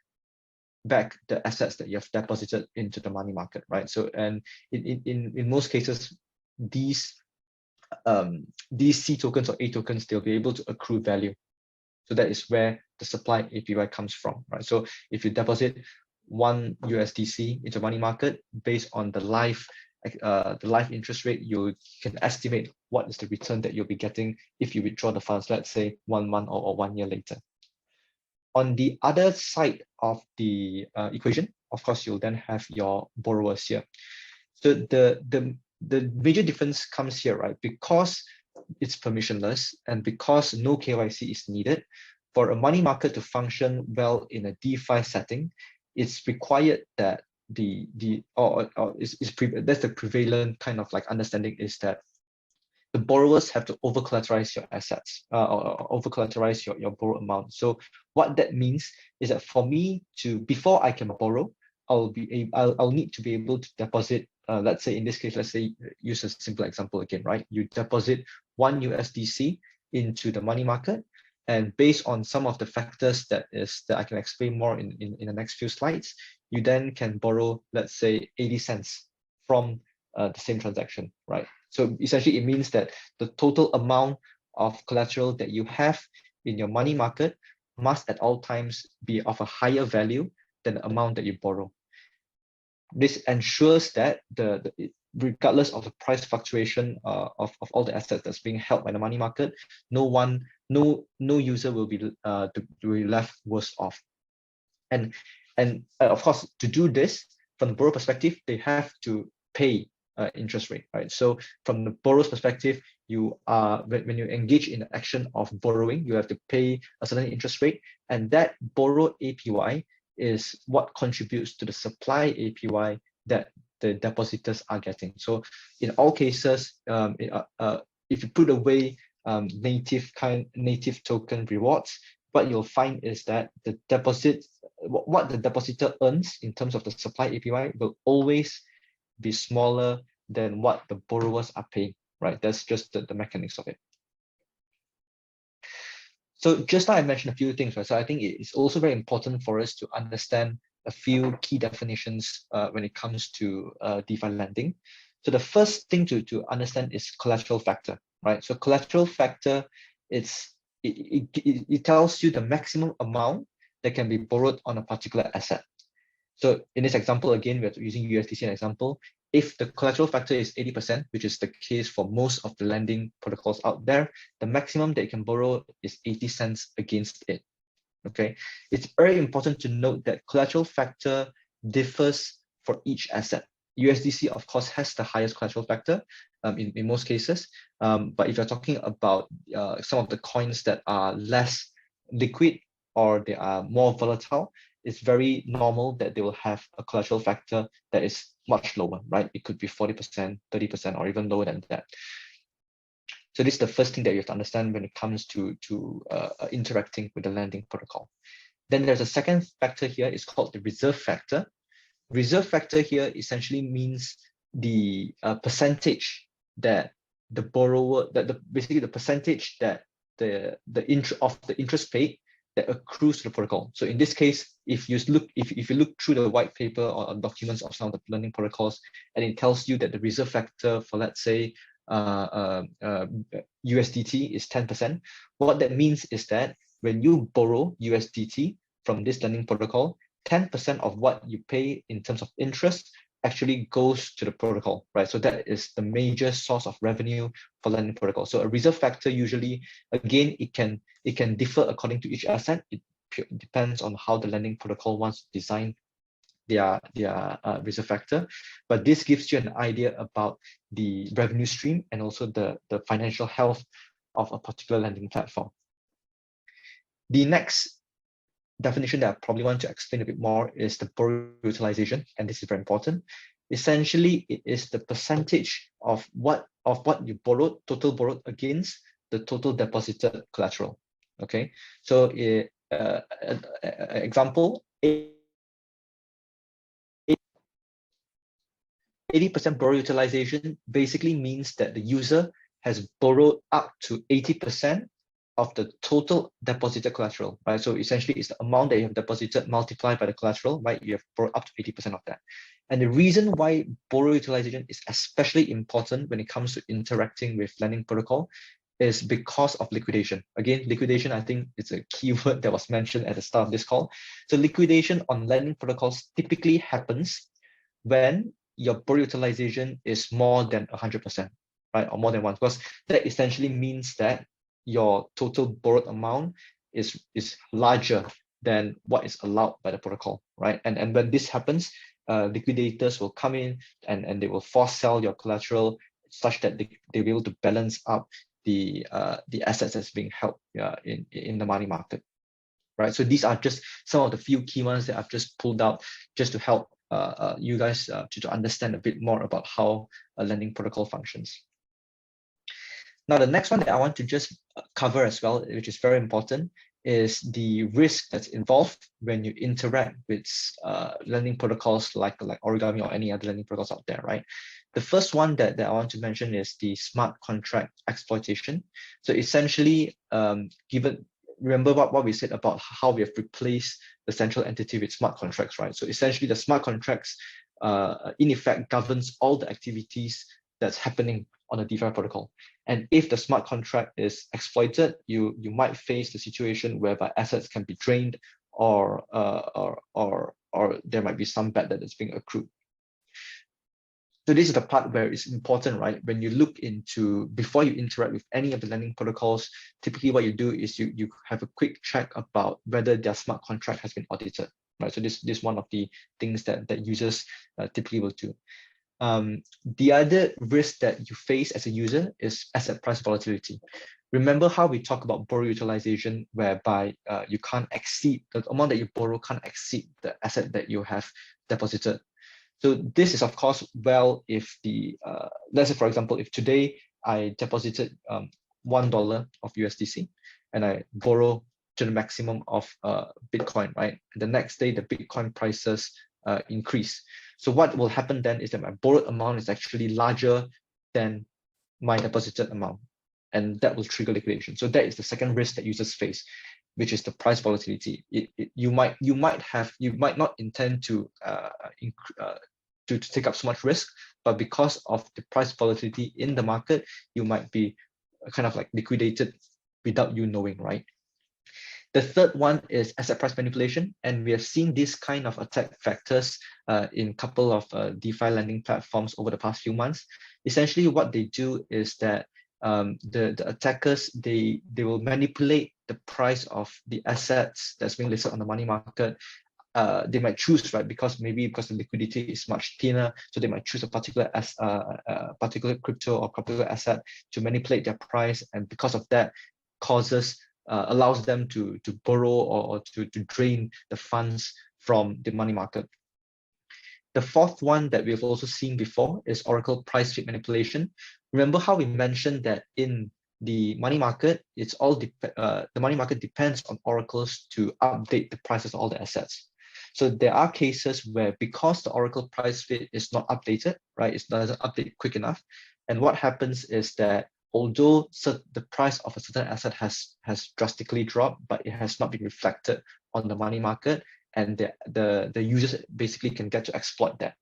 back the assets that you have deposited into the money market, right? So, and in most cases, these C tokens or A tokens, they'll be able to accrue value. So that is where the supply APY comes from, right? So if you deposit one USDC into money market based on the live interest rate, you can estimate what is the return that you'll be getting if you withdraw the funds, let's say 1 month or 1 year later. On the other side of the equation, of course, you'll then have your borrowers here. So the major difference comes here, right? Because it's permissionless and because no KYC is needed, for a money market to function well in a DeFi setting, it's required that that's the prevalent kind of like understanding is that the borrowers have to over-collateralize your assets or over-collateralize your borrow amount. So what that means is that for me to, before I can borrow, I'll need to be able to deposit, let's say in this case, let's say use a simple example again, right? You deposit 1 USDC into the money market, and based on some of the factors that I can explain more in the next few slides, you then can borrow, let's say 80 cents from the same transaction, right? So essentially it means that the total amount of collateral that you have in your money market must at all times be of a higher value than the amount that you borrow. This ensures that regardless of the price fluctuation of all the assets that's being held by the money market, no user will be left worse off. And of course, to do this, from the borrower perspective, they have to pay interest rate, right? So from the borrower's perspective, you are when you engage in the action of borrowing, you have to pay a certain interest rate, and that borrow APY is what contributes to the supply APY that the depositors are getting. So in all cases, if you put away native token rewards, what you'll find is that what the depositor earns in terms of the supply APY will always be smaller than what the borrowers are paying, right? That's just the mechanics of it. So just now I mentioned a few things, right? So I think it's also very important for us to understand a few key definitions when it comes to DeFi lending. So the first thing to understand is collateral factor, right? So collateral factor, it tells you the maximum amount that can be borrowed on a particular asset. So in this example, again, we're using USDC as an example. If the collateral factor is 80%, which is the case for most of the lending protocols out there, the maximum that you can borrow is 80 cents against it. Okay, it's very important to note that collateral factor differs for each asset. USDC, of course, has the highest collateral factor in most cases. But if you're talking about some of the coins that are less liquid or they are more volatile, it's very normal that they will have a collateral factor that is much lower, right? It could be 40%, 30%, or even lower than that. So this is the first thing that you have to understand when it comes to interacting with the lending protocol. Then there's a second factor here, it's called the reserve factor. Reserve factor here essentially means the percentage that the borrower, basically the percentage that the interest paid that accrues to the protocol. So in this case, if you look through the white paper or documents of some of the lending protocols, and it tells you that the reserve factor for, let's say, USDT is 10%, what that means is that when you borrow USDT from this lending protocol, 10% of what you pay in terms of interest actually goes to the protocol, right? So that is the major source of revenue for lending protocol. So a reserve factor usually, again, it can differ according to each asset. It depends on how the lending protocol wants to design their reserve factor, but this gives you an idea about the revenue stream and also the financial health of a particular lending platform. The next definition that I probably want to explain a bit more is the borrow utilization, and this is very important. Essentially, it is the percentage of what you borrowed, total borrowed against the total deposited collateral. Okay, so example, 80% borrow utilization basically means that the user has borrowed up to 80% of the total deposited collateral, right? So essentially it's the amount that you have deposited multiplied by the collateral, right? You have borrowed up to 80% of that. And the reason why borrow utilization is especially important when it comes to interacting with lending protocol is because of liquidation. Again, liquidation, I think it's a keyword that was mentioned at the start of this call. So liquidation on lending protocols typically happens when your borrow utilization is more than 100%, right? Or more than one, because that essentially means that your total borrowed amount is larger than what is allowed by the protocol, right? And when this happens, liquidators will come in and they will force sell your collateral such that they'll be able to balance up the assets that's being held in the money market, right? So these are just some of the few key ones that I've just pulled out just to help you guys to understand a bit more about how a lending protocol functions. Now, the next one that I want to just cover as well, which is very important, is the risk that's involved when you interact with lending protocols like Origami or any other lending protocols out there, right? The first one that I want to mention is the smart contract exploitation. So essentially, remember what we said about how we have replaced the central entity with smart contracts, right? So essentially, the smart contracts, in effect, governs all the activities that's happening on a DeFi protocol. And if the smart contract is exploited, you might face the situation whereby assets can be drained, or there might be some bad debt that's being accrued. So this is the part where it's important, right? When you look into, before you interact with any of the lending protocols, typically what you do is you have a quick check about whether their smart contract has been audited, right? So this is one of the things that users typically will do. The other risk that you face as a user is asset price volatility. Remember how we talk about borrow utilization, whereby you can't exceed, the amount that you borrow can't exceed the asset that you have deposited. So this is of course, well, if let's say for example, if today I deposited $1 of USDC and I borrow to the maximum of Bitcoin, right? The next day the Bitcoin prices increase. So what will happen then is that my borrowed amount is actually larger than my deposited amount, and that will trigger liquidation. So that is the second risk that users face, which is the price volatility. You might not intend to take up so much risk, but because of the price volatility in the market, you might be kind of like liquidated without you knowing, right? The third one is asset price manipulation, and we have seen this kind of attack vectors in a couple of DeFi lending platforms over the past few months. Essentially, what they do is that the attackers, they will manipulate the price of the assets that's being listed on the money market. They might choose, right, because the liquidity is much thinner, so they might choose a particular crypto or particular asset to manipulate their price, and because of that, allows them to borrow or to drain the funds from the money market. The fourth one that we've also seen before is Oracle price fit manipulation. Remember how we mentioned that in the money market, the money market depends on oracles to update the prices of all the assets. So there are cases where, because the Oracle price fit is not updated, right, it doesn't update quick enough, and what happens is that although the price of a certain asset has drastically dropped, but it has not been reflected on the money market, and the users basically can get to exploit that.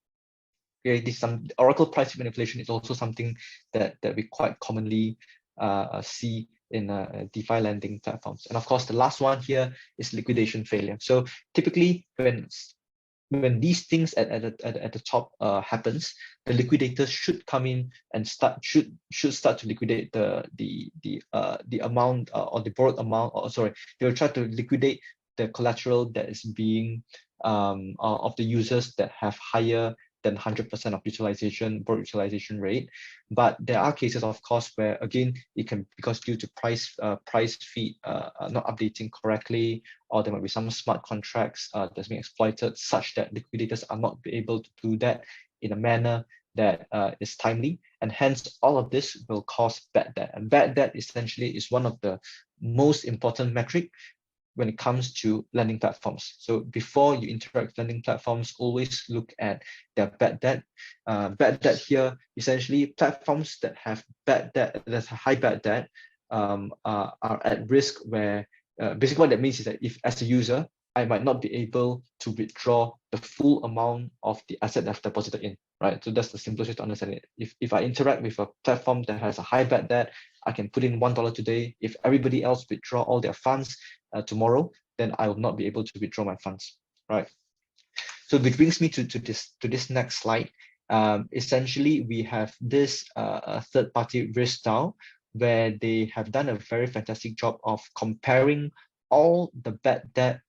Okay, Oracle price manipulation is also something that we quite commonly see in DeFi lending platforms. And of course, the last one here is liquidation failure. So typically, when these things at the top happens, the liquidators should come in and should start to liquidate the amount or the borrowed amount, or sorry, they will try to liquidate the collateral that is being of the users that have higher than 100% of utilization, board utilization rate. But there are cases, of course, where again, it can, because due to price feed not updating correctly, or there might be some smart contracts that's being exploited such that liquidators are not able to do that in a manner that is timely, and hence all of this will cause bad debt. And bad debt essentially is one of the most important metric when it comes to lending platforms. So before you interact with lending platforms, always look at their bad debt. Bad debt here, essentially platforms that have bad debt, that's a high bad debt, are at risk where basically what that means is that if as a user, I might not be able to withdraw the full amount of the asset that I've deposited in, right? So that's the simplest way to understand it. If I interact with a platform that has a high bad debt, I can put in $1 today. If everybody else withdraw all their funds tomorrow, then I will not be able to withdraw my funds, right? So which brings me to this next slide. Essentially, we have this third-party risk DAO, where they have done a very fantastic job of comparing all the bad debt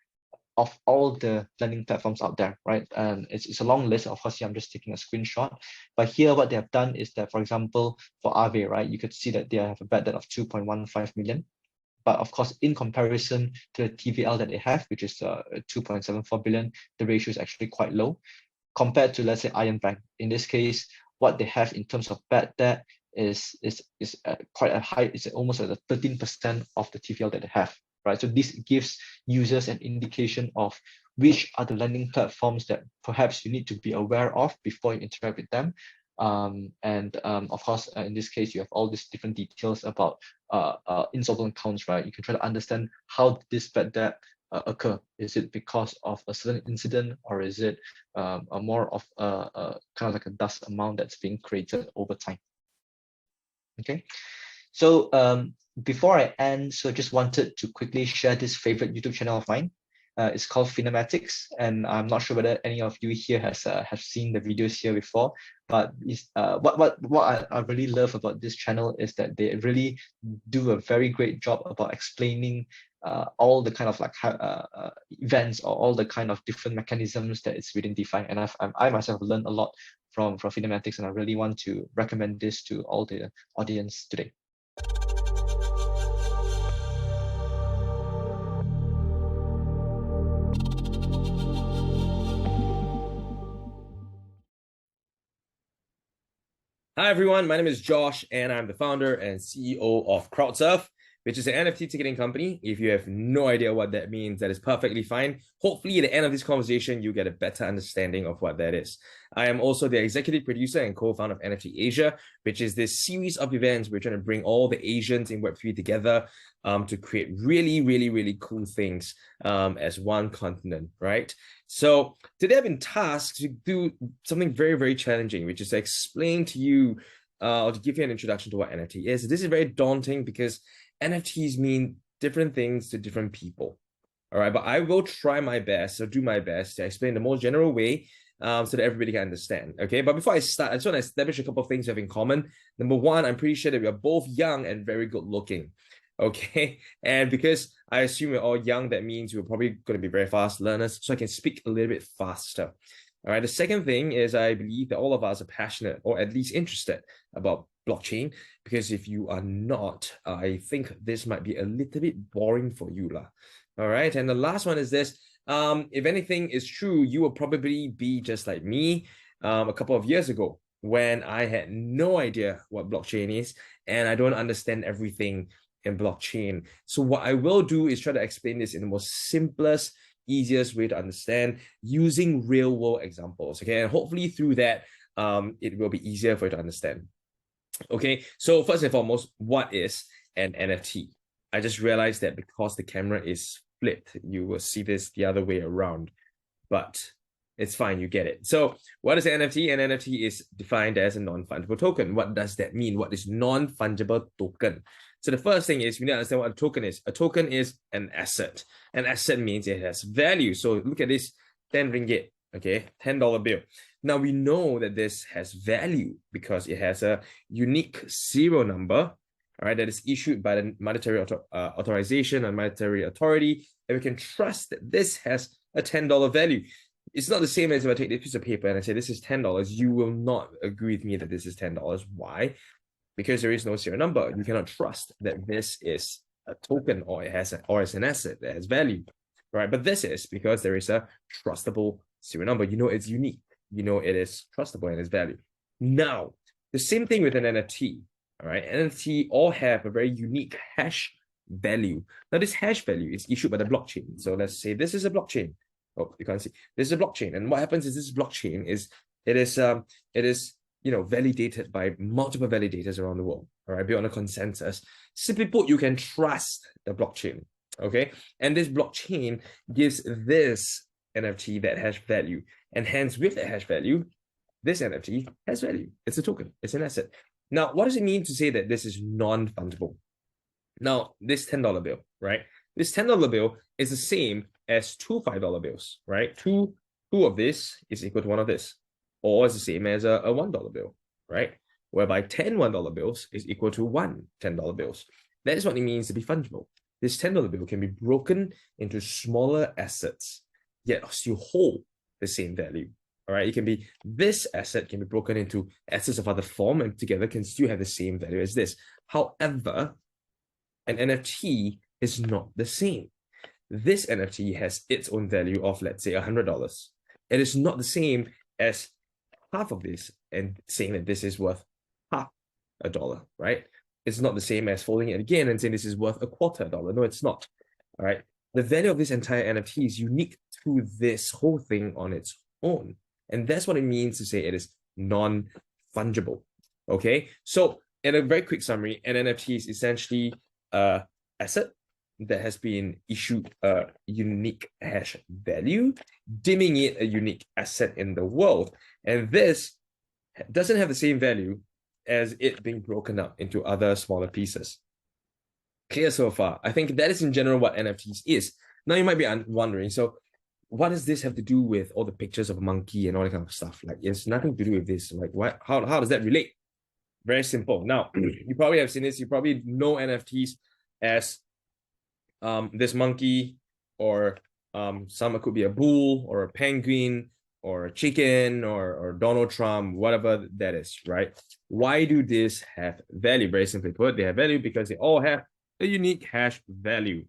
of all the lending platforms out there, right? And it's a long list. Of course, here I'm just taking a screenshot. But here, what they have done is that, for example, for Aave, right, you could see that they have a bad debt of 2.15 million. But of course, in comparison to the TVL that they have, which is 2.74 billion, the ratio is actually quite low compared to, let's say, Iron Bank. In this case, what they have in terms of bad debt is quite a high. It's almost at the 13% of the TVL that they have. Right, so this gives users an indication of which are the lending platforms that perhaps you need to be aware of before you interact with them. Of course, in this case, you have all these different details about insolvent accounts, right? You can try to understand how this bad debt occur. Is it because of a certain incident, or is it a more of a kind of like a dust amount that's being created over time? Okay, so before I end, so I just wanted to quickly share this favorite YouTube channel of mine. It's called Finematics, and I'm not sure whether any of you here have seen the videos here before. But what I really love about this channel is that they really do a very great job about explaining all the kind of like events, or all the kind of different mechanisms that it's within DeFi. And I myself have learned a lot from Finematics, and I really want to recommend this to all the audience today. Hi everyone, my name is Josh, and I'm the founder and CEO of CrowdSurf, which is an NFT ticketing company. If you have no idea what that means, that is perfectly fine. Hopefully at the end of this conversation, you get a better understanding of what that is. I am also the executive producer and co-founder of NFT Asia, which is this series of events we're trying to bring all the Asians in Web3 together to create really, really, really cool things as one continent, right? So today I've been tasked to do something very, very challenging, which is to explain to you or to give you an introduction to what NFT is. This is very daunting because NFTs mean different things to different people. All right, but I will try my best, or do my best, to explain the most general way so that everybody can understand. Okay, but before I start, I just want to establish a couple of things we have in common. Number one, I'm pretty sure that we are both young and very good looking. Okay, and because I assume we're all young, that means we're probably going to be very fast learners, so I can speak a little bit faster. All right, the second thing is I believe that all of us are passionate, or at least interested, about blockchain, because if you are not, I think this might be a little bit boring for you lah. All right, and the last one is this. If anything is true, you will probably be just like me a couple of years ago, when I had no idea what blockchain is, and I don't understand everything in blockchain. So what I will do is try to explain this in the most simplest, easiest way to understand, using real world examples. Okay, and hopefully through that, it will be easier for you to understand. Okay, so first and foremost, what is an NFT? I just realized that because the camera is flipped, you will see this the other way around, but it's fine, you get it. So what is an NFT? An NFT is defined as a non-fungible token. What does that mean? What is non-fungible token? So the first thing is we need to understand what a token is. A token is an asset. An asset means it has value. So look at this, 10 ringgit, okay, $10 bill. Now we know that this has value because it has a unique serial number, all right, that is issued by the monetary authorization and monetary authority, and we can trust that this has a $10 value. It's not the same as if I take this piece of paper and I say this is $10. You will not agree with me that this is $10. Why? Because there is no serial number. You cannot trust that this is a token or it's an asset that has value, right? But this is because there is a trustable serial number. You know it's unique. You know it is trustable and its value. Now, the same thing with an NFT, all right? NFT all have a very unique hash value. Now, this hash value is issued by the blockchain. So let's say this is a blockchain. Oh, you can't see. This is a blockchain, and what happens is this blockchain is validated by multiple validators around the world. All right, built on a consensus. Simply put, you can trust the blockchain. Okay, and this blockchain gives this NFT that hash value, and hence with that hash value, this NFT has value. It's a token. It's an asset. Now, what does it mean to say that this is non-fungible? Now, this $10 bill, right? This $10 bill is the same as two $5 bills, right? Two of this is equal to one of this, or it's the same as a $1 bill, right? Whereby 10 $1 bills is equal to one $10 bills. That is what it means to be fungible. This $10 bill can be broken into smaller assets, yet still hold the same value. All right, it can be, this asset can be broken into assets of other form and together can still have the same value as this. However, an NFT is not the same. This NFT has its own value of, let's say, $100. It is not the same as half of this and saying that this is worth half a dollar, right? It's not the same as folding it again and saying this is worth $0.25. No, it's not. All right. The value of this entire NFT is unique to this whole thing on its own. And that's what it means to say it is non-fungible. Okay. So in a very quick summary, an NFT is essentially an asset that has been issued a unique hash value, deeming it a unique asset in the world. And this doesn't have the same value as it being broken up into other smaller pieces. Clear so far? I think that is in general what NFTs is. Now you might be wondering, so what does this have to do with all the pictures of a monkey and all that kind of stuff? Like, it's nothing to do with this. Like, what? How does that relate? Very simple. Now, you probably have seen this. You probably know NFTs as this monkey, or some, it could be a bull or a penguin or a chicken or Donald Trump, whatever that is, right? Why do this have value? Very simply put, they have value because they all have a unique hash value.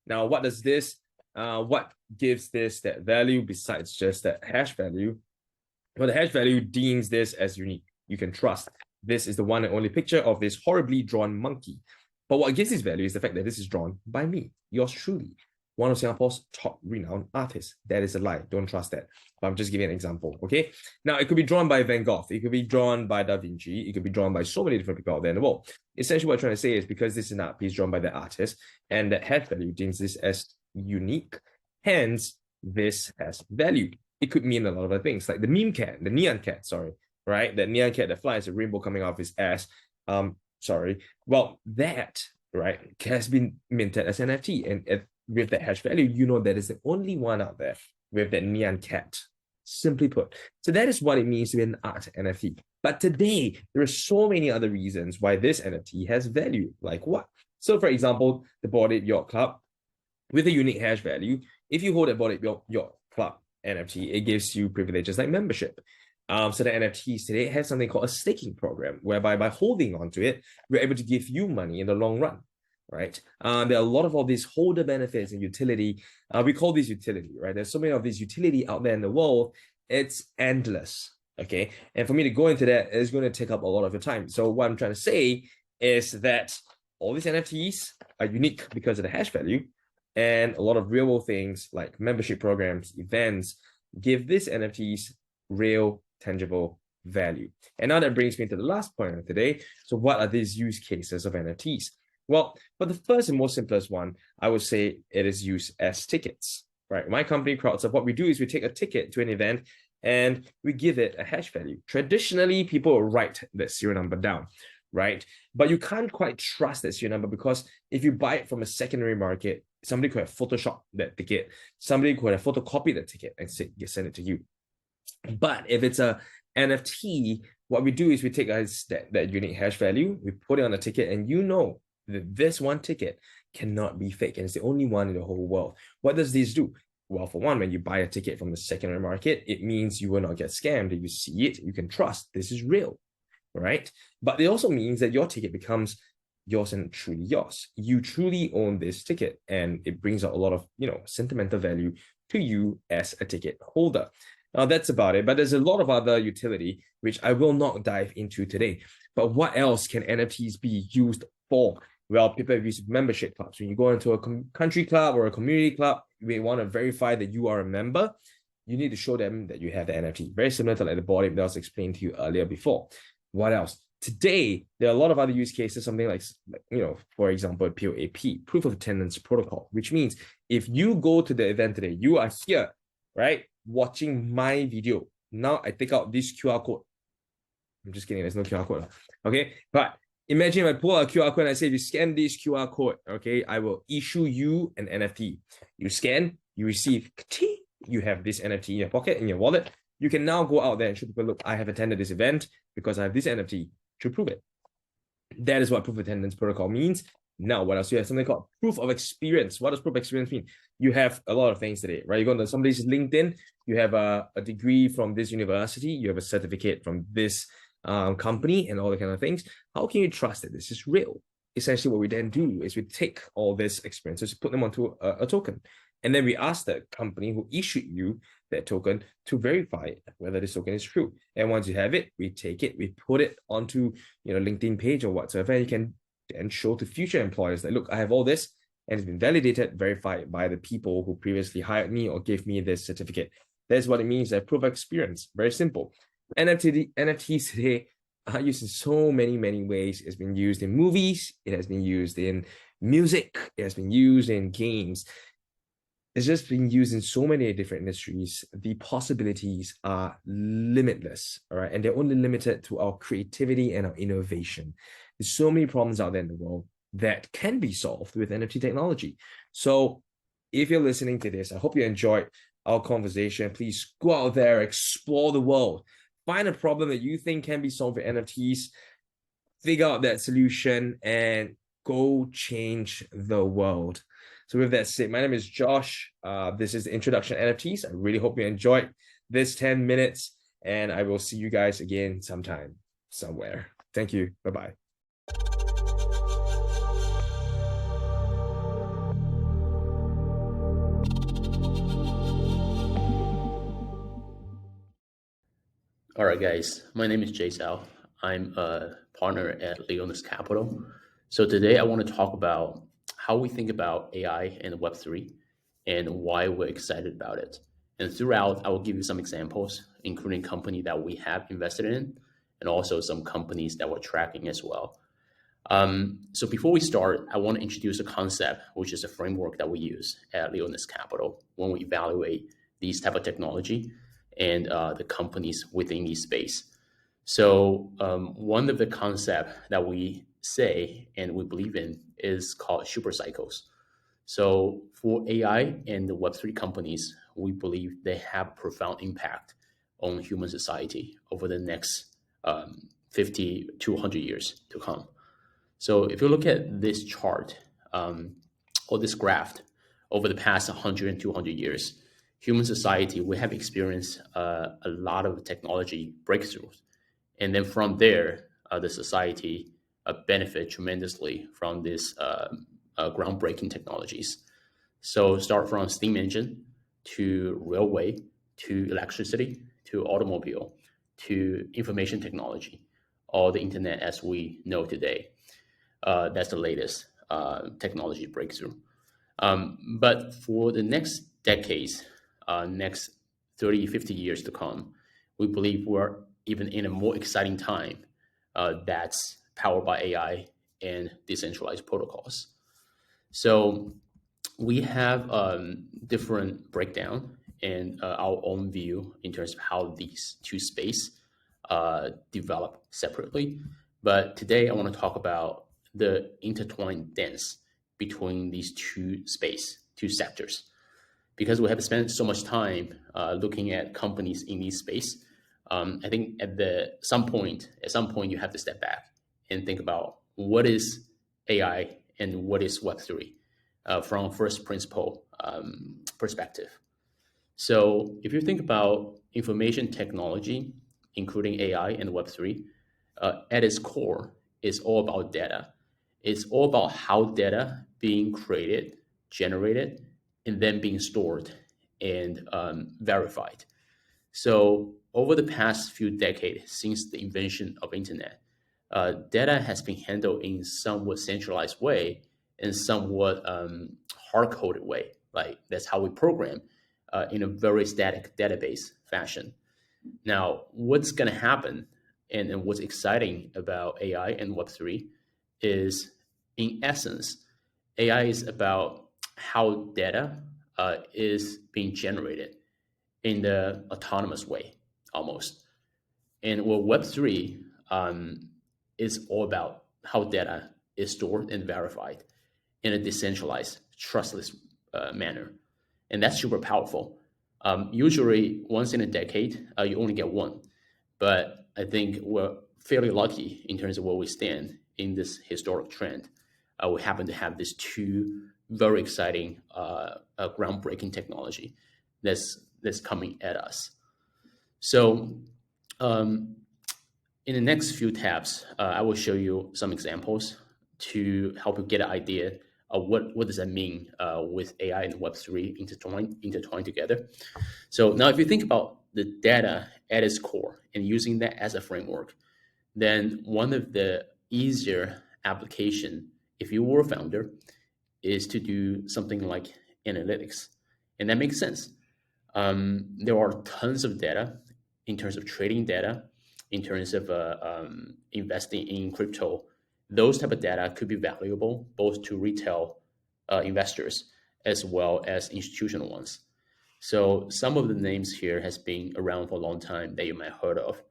Now, what does this, what gives this that value besides just that hash value? Well, the hash value deems this as unique. You can trust this is the one and only picture of this horribly drawn monkey. But what gives this value is the fact that this is drawn by me, yours truly, one of Singapore's top renowned artists. That is a lie. Don't trust that. But I'm just giving an example, okay? Now, it could be drawn by Van Gogh. It could be drawn by Da Vinci. It could be drawn by so many different people out there in the world. Essentially, what I'm trying to say is because this is an art piece drawn by the artist, and that hash value deems this as unique, hence, this has value. It could mean a lot of other things, like the meme cat, the neon cat, sorry, right? That neon cat that flies, a rainbow coming off his ass. Well, that, right, has been minted as NFT, and with that hash value, you know that is the only one out there with that neon cat, simply put. So that is what it means to be an art NFT. But today, there are so many other reasons why this NFT has value. Like what? So for example, the Bored Ape Yacht Club, with a unique hash value, if you hold a Bored Ape Yacht Club NFT, it gives you privileges like membership. So the NFTs today have something called a staking program, whereby by holding onto it, we're able to give you money in the long run, right? There are a lot of all these holder benefits and utility. We call this utility, right? There's so many of these utility out there in the world. It's endless, okay? And for me to go into that is going to take up a lot of your time. So what I'm trying to say is that all these NFTs are unique because of the hash value, and a lot of real world things like membership programs, events, give these NFTs real tangible value. And now that brings me to the last point of today. So what are these use cases of NFTs? Well, for the first and most simplest one, I would say it is used as tickets, right? My company, CrowdSurf, what we do is we take a ticket to an event and we give it a hash value. Traditionally, people will write that serial number down, right? But you can't quite trust that serial number because if you buy it from a secondary market, somebody could have photoshopped that ticket. Somebody could have photocopied the ticket and send it to you. But if it's a NFT, what we do is we take that unique hash value, we put it on the ticket, and you know that this one ticket cannot be fake, and it's the only one in the whole world. What does this do? Well, for one, when you buy a ticket from the secondary market, it means you will not get scammed. You see it, you can trust this is real, right? But it also means that your ticket becomes yours and truly yours. You truly own this ticket, and it brings out a lot of, sentimental value to you as a ticket holder. Now that's about it, but there's a lot of other utility which I will not dive into today. But what else can NFTs be used for? Well, people have used membership clubs. When you go into a country club or a community club, you want to verify that you are a member. You need to show them that you have the NFT. Very similar to like the board that was explained to you earlier before. What else? Today, there are a lot of other use cases, something like for example, POAP, Proof of Attendance Protocol, which means if you go to the event today, you are here, right, watching my video. Now I take out this QR code. I'm just kidding, there's no QR code. Okay, but imagine if I pull a QR code and I say, if you scan this QR code, okay, I will issue you an NFT. You scan, you receive, you have this NFT in your pocket, in your wallet. You can now go out there and show people, look, I have attended this event because I have this NFT to prove it. That is what Proof of Attendance Protocol means. Now, what else? You have something called Proof of Experience. What does Proof of Experience mean? You have a lot of things today, right? You go to somebody's LinkedIn, you have a degree from this university, you have a certificate from this company and all the kind of things. How can you trust that this is real? Essentially, what we then do is we take all these experiences, put them onto a token, and then we ask the company who issued you that token to verify whether this token is true. And once you have it, we take it, we put it onto LinkedIn page or whatsoever, and you can then show to future employers that, look, I have all this, and it's been validated, verified by the people who previously hired me or gave me this certificate. That's what it means, that proof of experience. Very simple. NFTs today are used in so many ways. It's been used in movies, it has been used in music, it has been used in games. It's just been used in so many different industries. The possibilities are limitless, all right? And they're only limited to our creativity and our innovation. There's so many problems out there in the world that can be solved with NFT technology. So if you're listening to this, I hope you enjoyed our conversation. Please go out there, explore the world, find a problem that you think can be solved with NFTs, figure out that solution, and go change the world. So with that said, my name is Josh. This is the introduction to NFTs. I really hope you enjoyed this 10 minutes, and I will see you guys again sometime, somewhere. Thank you. Bye-bye. All right, guys. My name is Jay Zhao. I'm a partner at Leonis Capital. So today I want to talk about how we think about AI and Web3 and why we're excited about it. And throughout, I will give you some examples, including companies that we have invested in and also some companies that we're tracking as well. So before we start, I want to introduce a concept, which is a framework that we use at Leonis Capital when we evaluate these type of technology and the companies within this space. So one of the concepts that we say and we believe in is called super cycles. So for AI and the Web3 companies, we believe they have profound impact on human society over the next 50 to 100 years to come. So if you look at this chart or this graph over the past 100 and 200 years, human society, we have experienced a lot of technology breakthroughs. And then from there, the society benefit tremendously from this groundbreaking technologies. So start from steam engine to railway, to electricity, to automobile, to information technology, or the internet as we know today. That's the latest technology breakthrough. But for the next decades, next 30, 50 years to come, we believe we're even in a more exciting time that's powered by AI and decentralized protocols. So we have different breakdown and our own view in terms of how these two spaces develop separately. But today I want to talk about the intertwined dance between these two sectors. Because we have spent so much time looking at companies in this space, I think at some point you have to step back and think about what is AI and what is Web3 from first principle perspective. So if you think about information technology, including AI and Web3, at its core, it's all about data. It's all about how data being created, generated, and then being stored and verified. So over the past few decades, since the invention of internet, data has been handled in somewhat centralized way and somewhat hard-coded way. Like that's how we program in a very static database fashion. Now, what's going to happen and what's exciting about AI and Web3 is, in essence, AI is about how data is being generated in the autonomous way, almost. And well, Web3 is all about how data is stored and verified in a decentralized, trustless manner. And that's super powerful. Usually, once in a decade, you only get one. But I think we're fairly lucky in terms of where we stand in this historic trend. We happen to have these two very exciting, groundbreaking technology that's coming at us. So, in the next few tabs, I will show you some examples to help you get an idea of what does that mean with AI and Web3 intertwined together. So now if you think about the data at its core and using that as a framework, then one of the easier application, if you were a founder, is to do something like analytics. And that makes sense. There are tons of data in terms of trading data, in terms of investing in crypto. Those type of data could be valuable both to retail investors as well as institutional ones. So some of the names here has been around for a long time that you might have heard of,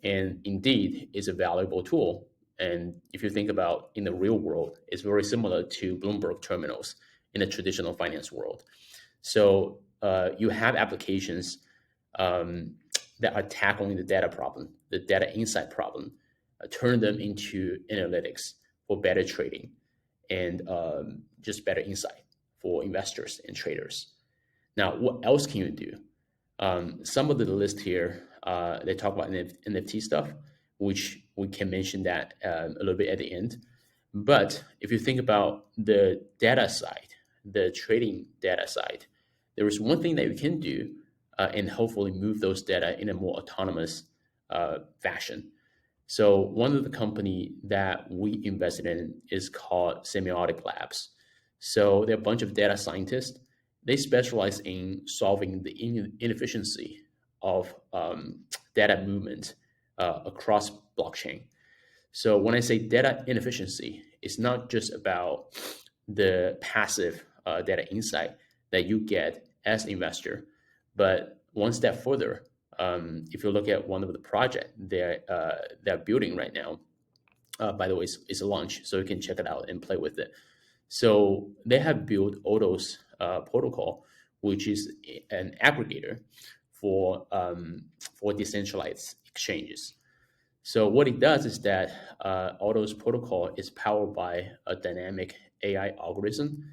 and indeed is a valuable tool. And if you think about in the real world, it's very similar to Bloomberg terminals in the traditional finance world. So you have applications that are tackling the data problem, the data insight problem, turn them into analytics for better trading and just better insight for investors and traders. Now, what else can you do? Some of the list here, they talk about NFT stuff, which we can mention that a little bit at the end. But if you think about the data side, the trading data side, there is one thing that you can do and hopefully move those data in a more autonomous fashion. So one of the company that we invested in is called Semiotic Labs. So they're a bunch of data scientists. They specialize in solving the inefficiency of data movement across blockchain. So when I say data inefficiency, it's not just about the passive data insight that you get as an investor, but one step further, if you look at one of the projects they're building right now, by the way, it's a launch, so you can check it out and play with it. So they have built Odo's protocol, which is an aggregator for decentralized exchanges. So what it does is that Odo's protocol is powered by a dynamic AI algorithm.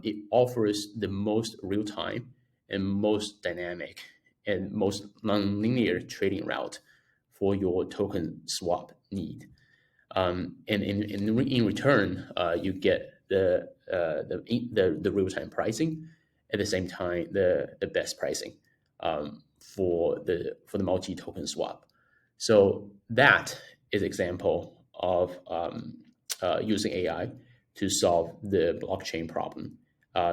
It offers the most real-time and most dynamic and most nonlinear trading route for your token swap need. And in return, you get the real-time pricing, at the same time the best pricing for the multi-token swap. So that is an example of using AI to solve the blockchain problem.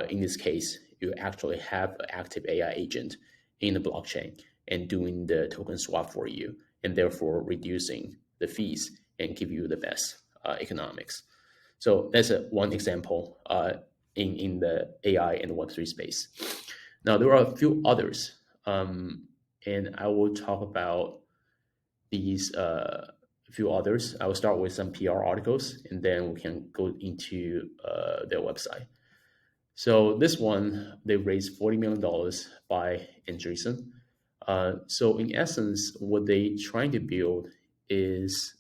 In this case, you actually have an active AI agent in the blockchain and doing the token swap for you, and therefore reducing the fees and give you the best economics. So that's one example in the AI and Web3 space. Now, there are a few others, and I will talk about these few others. I will start with some PR articles, and then we can go into their website. So this one, they raised $40 million by Andreessen. So in essence, what they trying to build is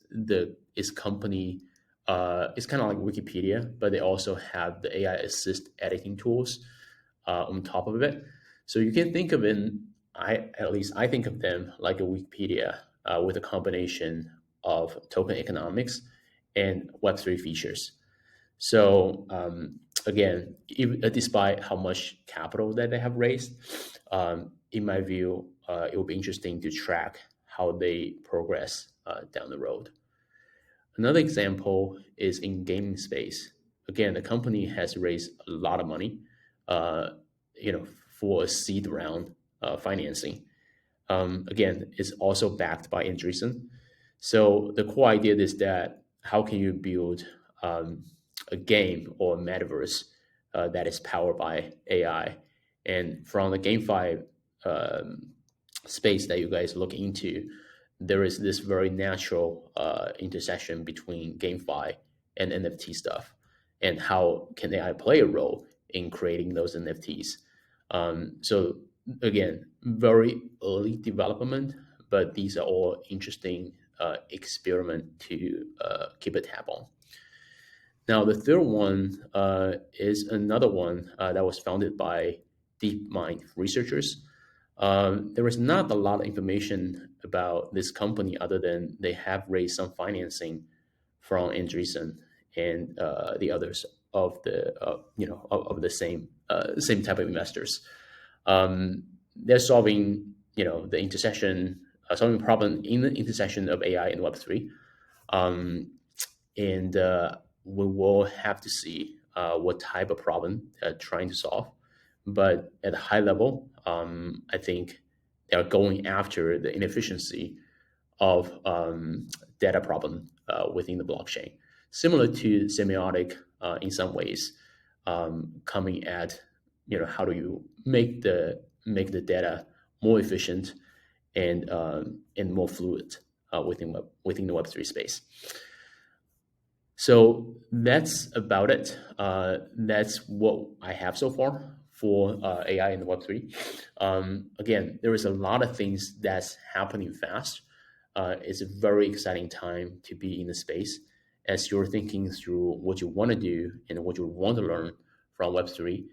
company. It's kind of like Wikipedia, but they also have the AI assist editing tools on top of it. So you can think of it, at least I think of them like a Wikipedia with a combination of token economics and Web3 features. So again, despite how much capital that they have raised, in my view, it will be interesting to track how they progress down the road. Another example is in gaming space. Again, the company has raised a lot of money, for a seed round financing. Again, it's also backed by Andreessen. So the core idea is that how can you build a game or a metaverse that is powered by AI? And from the GameFi space that you guys look into, there is this very natural intersection between GameFi and NFT stuff, and how can AI play a role in creating those NFTs. So again, very early development, but these are all interesting experiment to keep a tab on. Now, the third one is another one that was founded by DeepMind researchers. There is not a lot of information about this company other than they have raised some financing from Andreessen and the others of the of the same type of investors. They're solving the intersection, solving problem in the intersection of AI and Web3, and we will have to see what type of problem they're trying to solve. But at a high level, I think they are going after the inefficiency of data problem within the blockchain, similar to semiotic in some ways, coming at how do you make the data more efficient and more fluid within the Web3 space. So that's about it. That's what I have so far for AI and Web3. Again, there is a lot of things that's happening fast. It's a very exciting time to be in the space as you're thinking through what you want to do and what you want to learn from Web3,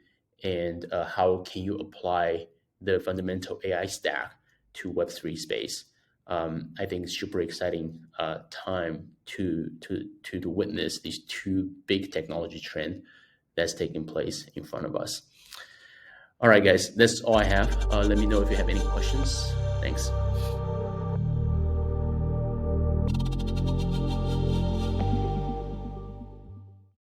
and how can you apply the fundamental AI stack to Web3 space. I think it's super exciting time to witness these two big technology trends that's taking place in front of us. All right, guys, that's all I have. Let me know if you have any questions. Thanks.